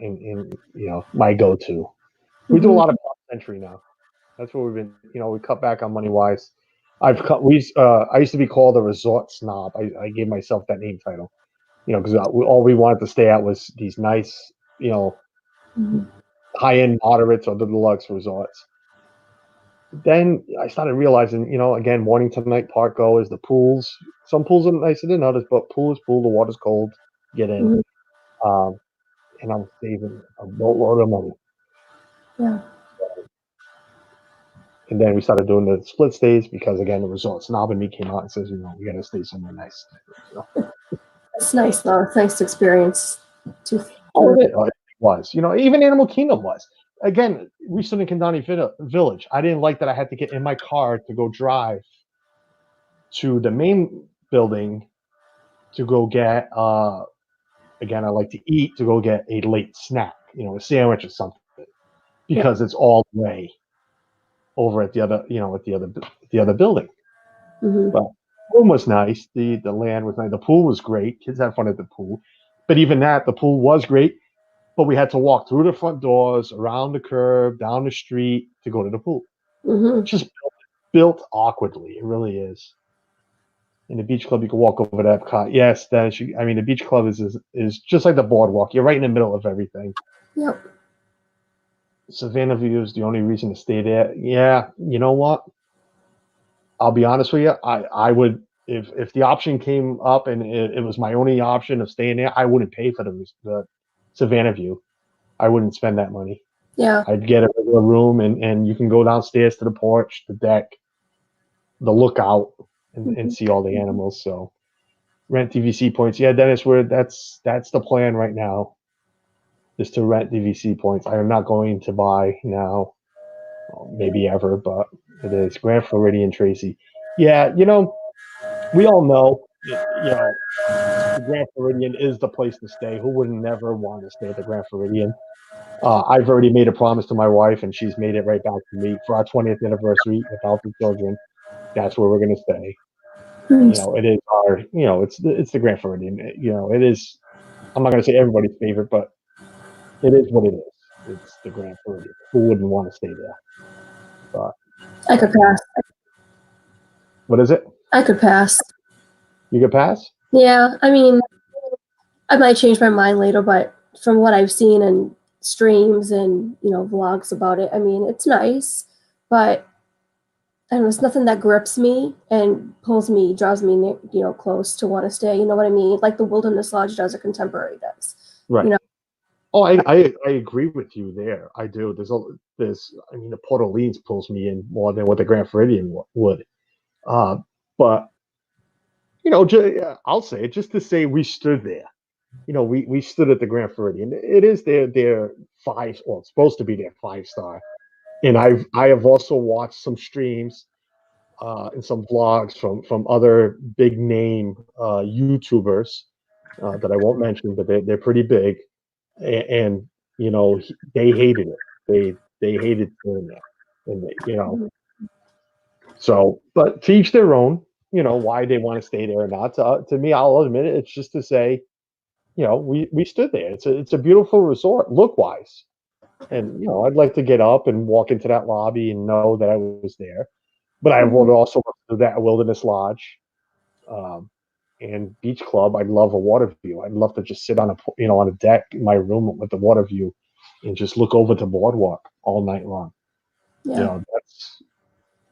go-to. We do a Mm-hmm. lot of Pop Century now. That's what we've been. We cut back on money wise. I used to be called a resort snob. I gave myself that name title. Because all we wanted to stay at was these nice, Mm-hmm. high end moderates or the deluxe resorts. Then I started realizing, again, morning to night park goers, the pools. Some pools are nicer than others, but pool is pool. The water's cold. Get in. Mm-hmm. Um, and I was saving a boatload of money. Yeah. And then we started doing the split stays because again the resort snob in me came out and says, we got to stay somewhere nice. It's nice though. It's nice to experience. Oh, it was. Even Animal Kingdom was. Again, we stood in Kandani Village. I didn't like that I had to get in my car to go drive to the main building to go get. Again, I like to eat to go get a late snack, a sandwich or something, because it's all the way over at the other, at the other building. Mm-hmm. But the room was nice. The land was nice. The pool was great. Kids had fun at the pool. But even that, the pool was great. But we had to walk through the front doors, around the curb, down the street to go to the pool. Mm-hmm. Just built awkwardly. It really is. In the beach club, you can walk over to Epcot. Yes, the beach club is just like the boardwalk. You're right in the middle of everything. Yep. Savannah View is the only reason to stay there. Yeah, you know what? I'll be honest with you. I would, if the option came up and it was my only option of staying there, I wouldn't pay for the Savannah View. I wouldn't spend that money. Yeah. I'd get a regular room and you can go downstairs to the porch, the deck, the lookout, and see all the animals. So rent DVC points. Yeah, Dennis, that's the plan right now, is to rent DVC points. I am not going to buy now, maybe ever, but it is Grand Floridian, Tracy. Yeah, we all know, the Grand Floridian is the place to stay. Who would never want to stay at the Grand Floridian? I've already made a promise to my wife, and she's made it right back to me for our 20th anniversary without the children. That's where we're going to stay. Nice. It is our, it's the Grand Floridian. It is. I'm not going to say everybody's favorite, but it is what it is. It's the Grand Floridian. Who wouldn't want to stay there? But I could pass. what is it? I could pass. You could pass? Yeah. I mean, I might change my mind later, but from what I've seen in streams and vlogs about it, I mean, it's nice, but I don't know, it's nothing that grips me and draws me, close to want to stay. You know what I mean? Like the Wilderness Lodge does, or Contemporary does. Right. Oh, I agree with you there. I do. The Port Orleans pulls me in more than what the Grand Floridian would. But I'll say it just to say we stood there. We stood at the Grand Floridian. It is their five, well, it's supposed to be their 5-star. And I have also watched some streams and some vlogs from other big name YouTubers that I won't mention, but they're pretty big, and they hated it. They hated doing that, and so, but to each their own. Why they want to stay there or not. To me, I'll admit it. It's just to say, we stood there. It's a beautiful resort, look wise, and I'd like to get up and walk into that lobby and know that I was there. But I would also do that Wilderness Lodge, and Beach Club. I'd love a water view. I'd love to just sit on a deck in my room with the water view, and just look over to Boardwalk all night long. Yeah.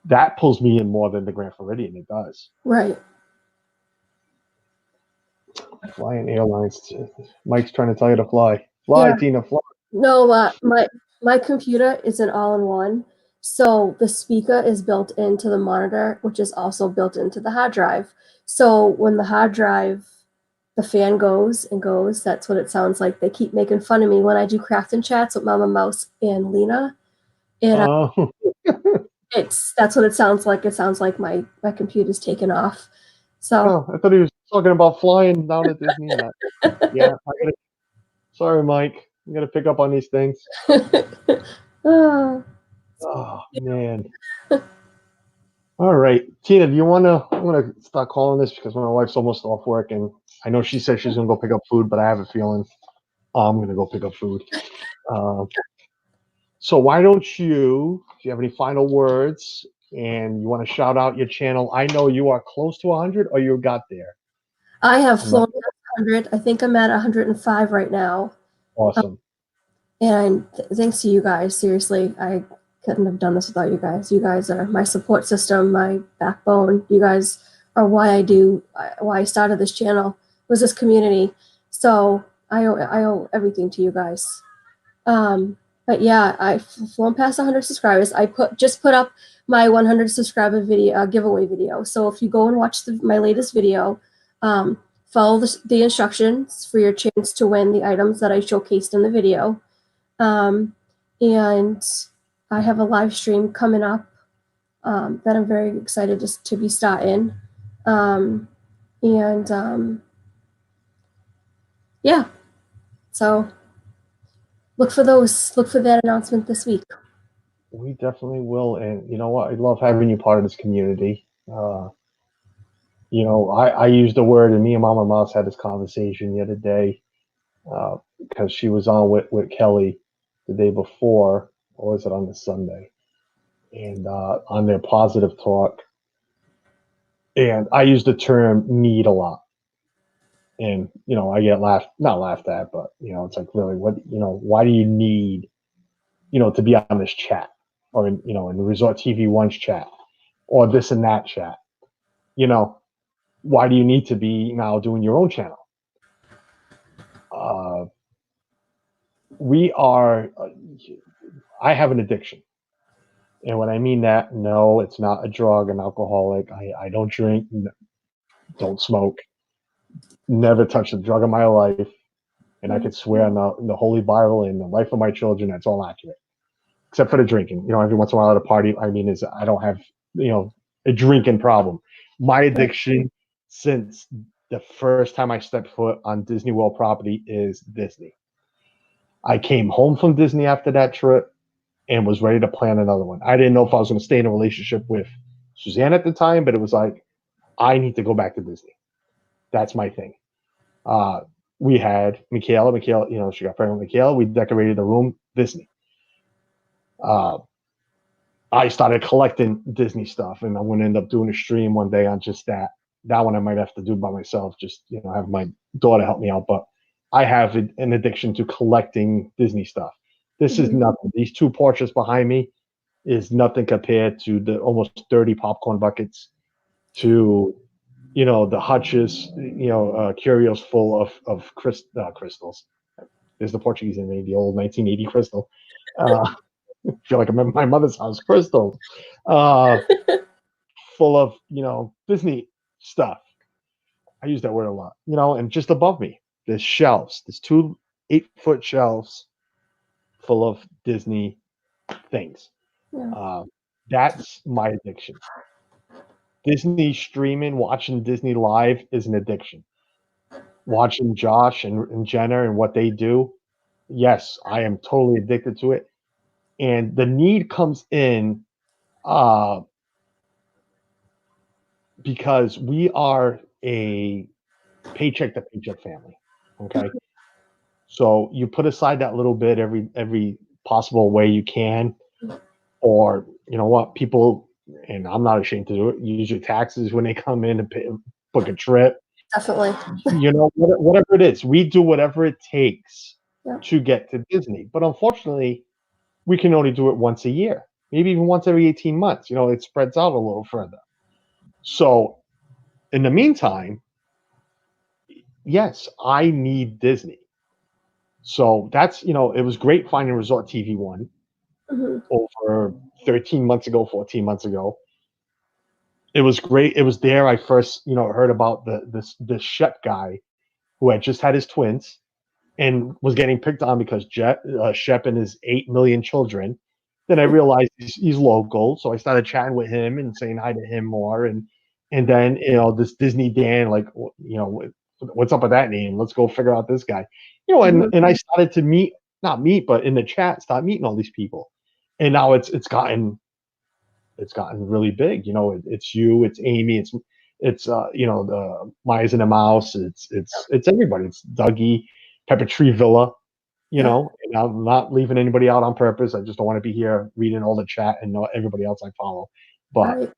That pulls me in more than the Grand Floridian. It does. Right. Flying airlines. Mike's trying to tell you to fly. Fly, Yeah. Tina, fly. No, my computer is an all-in-one, so the speaker is built into the monitor, which is also built into the hard drive. So when the hard drive, the fan goes and goes, that's what it sounds like. They keep making fun of me when I do crafting chats with Mama Mouse and Lena, and that's what it sounds like. It sounds like my computer's taken off. So I thought he was talking about flying down at Disney. Yeah, sorry, Mike. I'm gonna pick up on these things. oh, Oh man. All right, Tina. Do you wanna? I'm gonna start calling this because my wife's almost off work, and I know she said she's gonna go pick up food, but I have a feeling I'm gonna go pick up food. So why don't you? If you have any final words and you want to shout out your channel, I know you are close to 100, or you got there. I have flown 100. I think I'm at 105 right now. Awesome. And thanks to you guys. Seriously, I couldn't have done this without you guys. You guys are my support system, my backbone. You guys are why I started this channel, was this community. So I owe everything to you guys. But yeah, I've flown past 100 subscribers. I just put up my 100 subscriber video giveaway video. So if you go and watch my latest video, follow the instructions for your chance to win the items that I showcased in the video. And I have a live stream coming up that I'm very excited to be starting. And yeah, so look for that announcement this week. We definitely will. And you know what? I love having you part of this community. I used the word, and me and Mama Mouse had this conversation the other day because she was on with Kelly the day before, or was it on the Sunday? And on their positive talk. And I use the term need a lot. And, I get not laughed at, but, it's like, really, why do you need, to be on this chat or, in the Resort TV One's chat or this and that chat? You know, why do you need to be now doing your own channel? Uh, we are, I have an addiction. And when I mean that, no, it's not a drug, an alcoholic. I don't drink, don't smoke, never touched a drug in my life. And I could swear on the Holy Bible and the life of my children, that's all accurate, except for the drinking. Every once in a while at a party, I don't have, a drinking problem. My addiction since the first time I stepped foot on Disney World property is Disney. I came home from Disney after that trip and was ready to plan another one. I didn't know if I was going to stay in a relationship with Suzanne at the time, but it was like, I need to go back to Disney. That's my thing. Uh, we had Michaela, she got pregnant with Michaela. We decorated the room Disney. Uh, I started collecting Disney stuff, and I'm going to end up doing a stream one day on just that. That one I might have to do by myself, just have my daughter help me out. But I have an addiction to collecting Disney stuff. This is nothing. These two Porsches behind me is nothing compared to the almost 30 popcorn buckets, to the hutches, curios full of crystals. There's the Portuguese in me, the old 1980 crystal. I feel like I'm at my mother's house. Crystals, uh, full of Disney stuff. I use that word a lot. And just above me, there's shelves. There's two 8-foot shelves full of Disney things. Yeah. That's my addiction. Disney streaming, watching Disney live is an addiction. Watching Josh and Jenna and what they do, yes, I am totally addicted to it. And the need comes in uh, because we are a paycheck to paycheck family. Okay. So you put aside that little bit every possible way you can, or you know what, people, and I'm not ashamed to do it, use your taxes when they come in and book a trip. Definitely. Whatever it is, we do whatever it takes Yeah. to get to Disney. But unfortunately, we can only do it once a year, maybe even once every 18 months. It spreads out a little further. So in the meantime, yes, I need Disney. So that's, it was great finding Resort TV One over 13 months ago, 14 months ago. It was great. It was there I first, heard about the Shep guy who had just had his twins and was getting picked on because Shep and his 8 million children. Then I realized he's local, so I started chatting with him and saying hi to him more. And then this Disney Dan, like, what's up with that name? Let's go figure out this guy. And I started to not meet, but in the chat, start meeting all these people. And now it's gotten really big. It's you, it's Amy, it's the Myers and the Mouse, it's everybody. It's Dougie, Pepper Tree Villa. And I'm not leaving anybody out on purpose. I just don't want to be here reading all the chat and know everybody else I follow. But Right.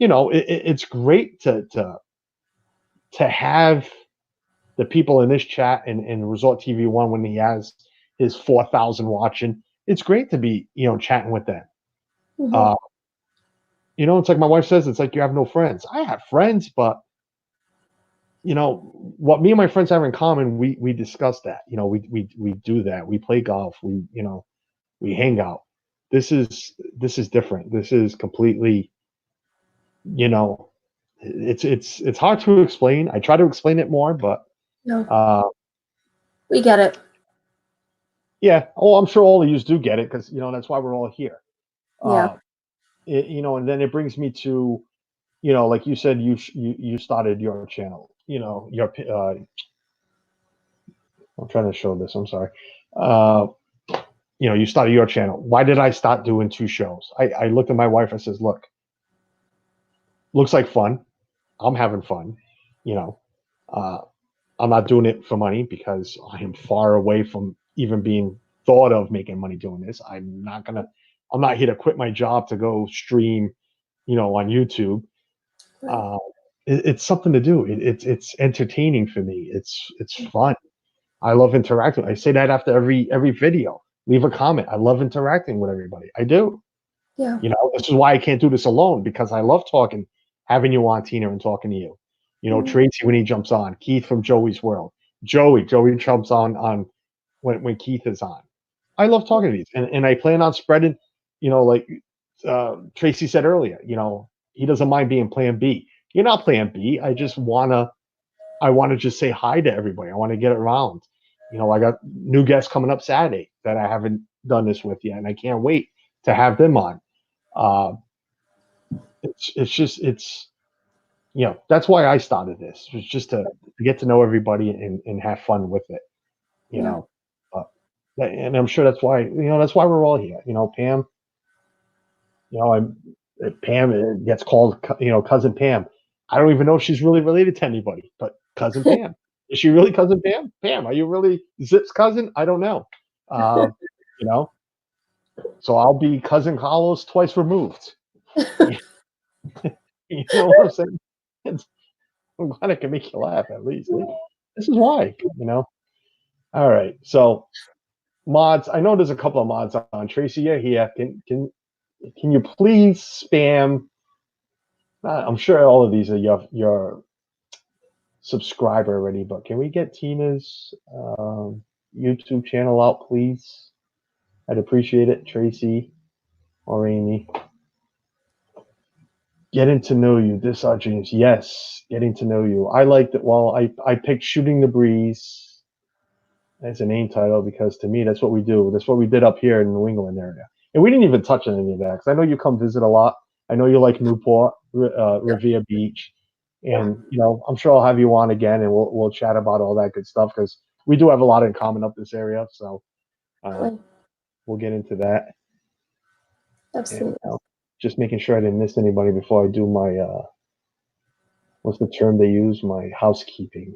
it's great to have the people in this chat and Resort TV One when he has his 4,000 watching. It's great to be chatting with them. Uh, it's like my wife says, it's like you have no friends. I have friends, but what me and my friends have in common, we discuss that. We do that. We play golf. We hang out. This is different. This is completely, you know, it's hard to explain. I try to explain it more, but No, uh, we get it. yeah. Oh, I'm sure all of you do get it because that's why we're all here. Yeah. Uh, and then it brings me to like you said, you started your channel. I'm trying to show this. I'm sorry. Uh, you started your channel. Why did I start doing two shows? I looked at my wife. I says, look, looks like fun. I'm having fun. You know, uh, I'm not doing it for money because I am far away from even being thought of making money doing this. I'm not here to quit my job to go stream, on YouTube. Right. Uh, it's something to do. It's entertaining for me. It's fun. I love interacting. I say that after every video. Leave a comment. I love interacting with everybody. I do. Yeah. This is why I can't do this alone because I love talking, having you on, Tina, and talking to you. Mm. Tracy when he jumps on, Keith from Joey's World, Joey jumps on when Keith is on. I love talking to these, and I plan on spreading. Like Tracy said earlier, he doesn't mind being Plan B. You're not Plan B. I want to just say hi to everybody. I want to get around. I got new guests coming up Saturday that I haven't done this with yet, and I can't wait to have them on. Uh, it's just that's why I started this. It was just to get to know everybody and have fun with it. You Yeah. know, uh, and I'm sure that's why we're all here. Pam. I'm Pam gets called cousin Pam. I don't even know if she's really related to anybody, but cousin Pam. Is she really cousin Pam? Pam, are you really Zip's cousin? I don't know. Uh, you know, so I'll be cousin Carlos twice removed. You know what I'm saying? It's, I'm glad I can make you laugh at least. This is why. All right. So mods, I know there's a couple of mods on. Tracy, you're here. Can you please spam? I'm sure all of these are your subscriber already, but can we get Tina's YouTube channel out, please? I'd appreciate it, Tracy or Amy. Getting to know you. This our dreams. Yes, getting to know you. I like that. Well, I picked Shooting the Breeze as a name title because to me that's what we do. That's what we did up here in the New England area, and we didn't even touch on any of that because I know you come visit a lot. I know you like Newport, Revere Beach, and I'm sure I'll have you on again, and we'll chat about all that good stuff because we do have a lot in common up this area. So uh, Right. we'll get into that, and Absolutely. just making sure I didn't miss anybody before I do my what's the term they use? My housekeeping.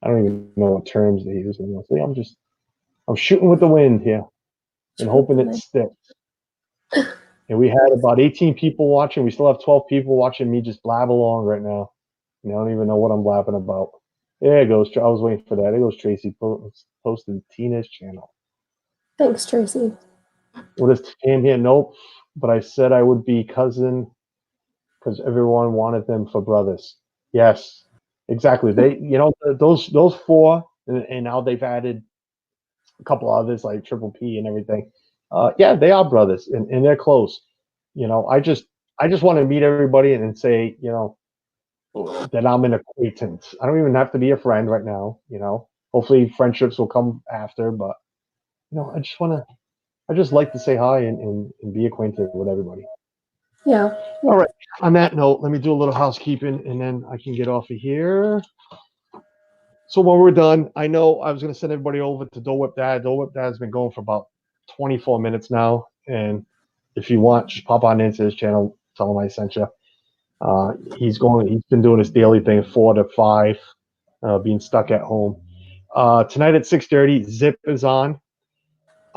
I don't even know what terms they use anymore. See, I'm shooting with the wind here and hoping it sticks. And we had about 18 people watching. We still have 12 people watching me just blab along right now. And I don't even know what I'm blabbing about. There it goes. I was waiting for that. There goes Tracy posted Tina's channel. Thanks, Tracy. What is Tam here? Nope. But I said I would be cousin because everyone wanted them for brothers. Yes, exactly. They, those four, and now they've added a couple others like Triple P and everything. Yeah, they are brothers and they're close. I just want to meet everybody and say, that I'm an acquaintance. I don't even have to be a friend right now. Hopefully friendships will come after, but I just like to say hi and be acquainted with everybody. Yeah. All right. On that note, let me do a little housekeeping and then I can get off of here. So when we're done, I know I was going to send everybody over to Dole Whip Dad. Dole Whip Dad's been going for about 24 minutes now. And if you want, just pop on into his channel, tell him I sent you. He's been doing his daily thing, 4 to 5, being stuck at home. Tonight at 6:30, Zip is on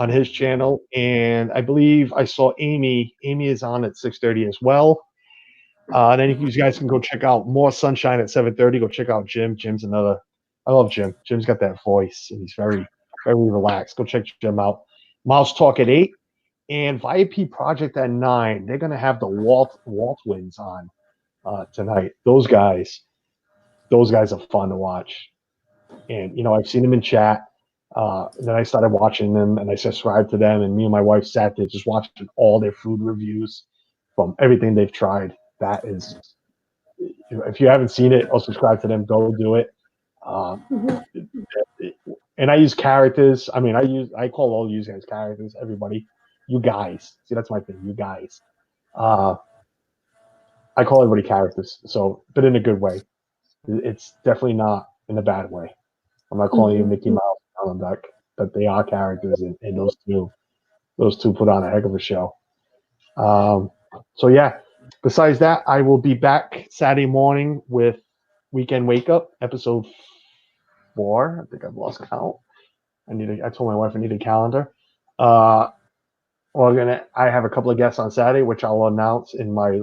his channel. And I believe I saw Amy. Amy is on at 6:30 as well. Then you guys can go check out More Sunshine at 7:30. Go check out Jim. Jim's another. I love Jim. Jim's got that voice, and he's very, very relaxed. Go check Jim out. Mouse Talk at 8, and VIP Project at 9. They're gonna have the Walt Wins on tonight. Those guys, those guys are fun to watch. And I've seen them in chat. Then I started watching them, and I subscribed to them. And me and my wife sat there just watching all their food reviews from everything they've tried. That is, if you haven't seen it or subscribed to them, go do it. Um, and I use characters. I mean, I call all you guys characters. Everybody, you guys. See, that's my thing. You guys. Uh, I call everybody characters. So, but in a good way. It's definitely not in a bad way. I'm not calling you Mickey Mouse, Donald Duck, but they are characters, and those two put on a heck of a show. So yeah. Besides that, I will be back Saturday morning with Weekend Wake Up episode 4. I think I've lost count. I told my wife I need a calendar. I have a couple of guests on Saturday, which I'll announce in my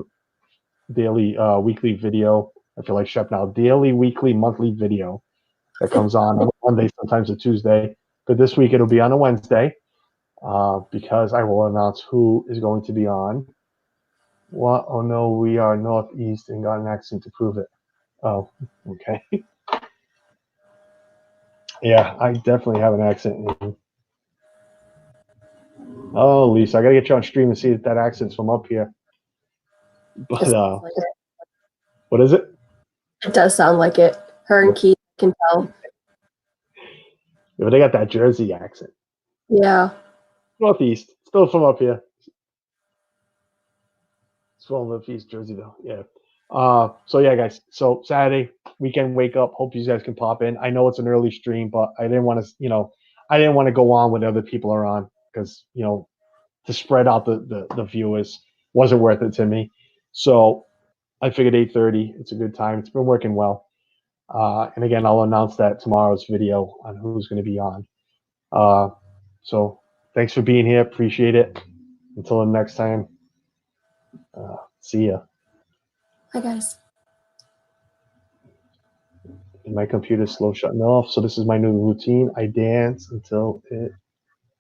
daily weekly video. I feel like Chef now. Daily, weekly, monthly video that comes on Monday, sometimes a Tuesday. But this week it'll be on a Wednesday because I will announce who is going to be on. What? Oh no, we are Northeast and got an accent to prove it. Oh, okay. Yeah, I definitely have an accent. Oh, Lisa, I gotta get you on stream and see if that accent's from up here. But what is it? It does sound like it. Her and Keith can tell. Yeah, but they got that Jersey accent. Yeah. Northeast, still from up here. It's from Northeast Jersey though. Yeah. So yeah, guys. So Saturday weekend wake up. Hope you guys can pop in. I know it's an early stream, but I didn't want to go on when other people are on because to spread out the viewers wasn't worth it to me. So I figured 8:30. It's a good time. It's been working well. And again, I'll announce that tomorrow's video on who's going to be on. So thanks for being here. Appreciate it. Until the next time. See ya. Hi, guys. My computer's slow shutting off. So this is my new routine. I dance until it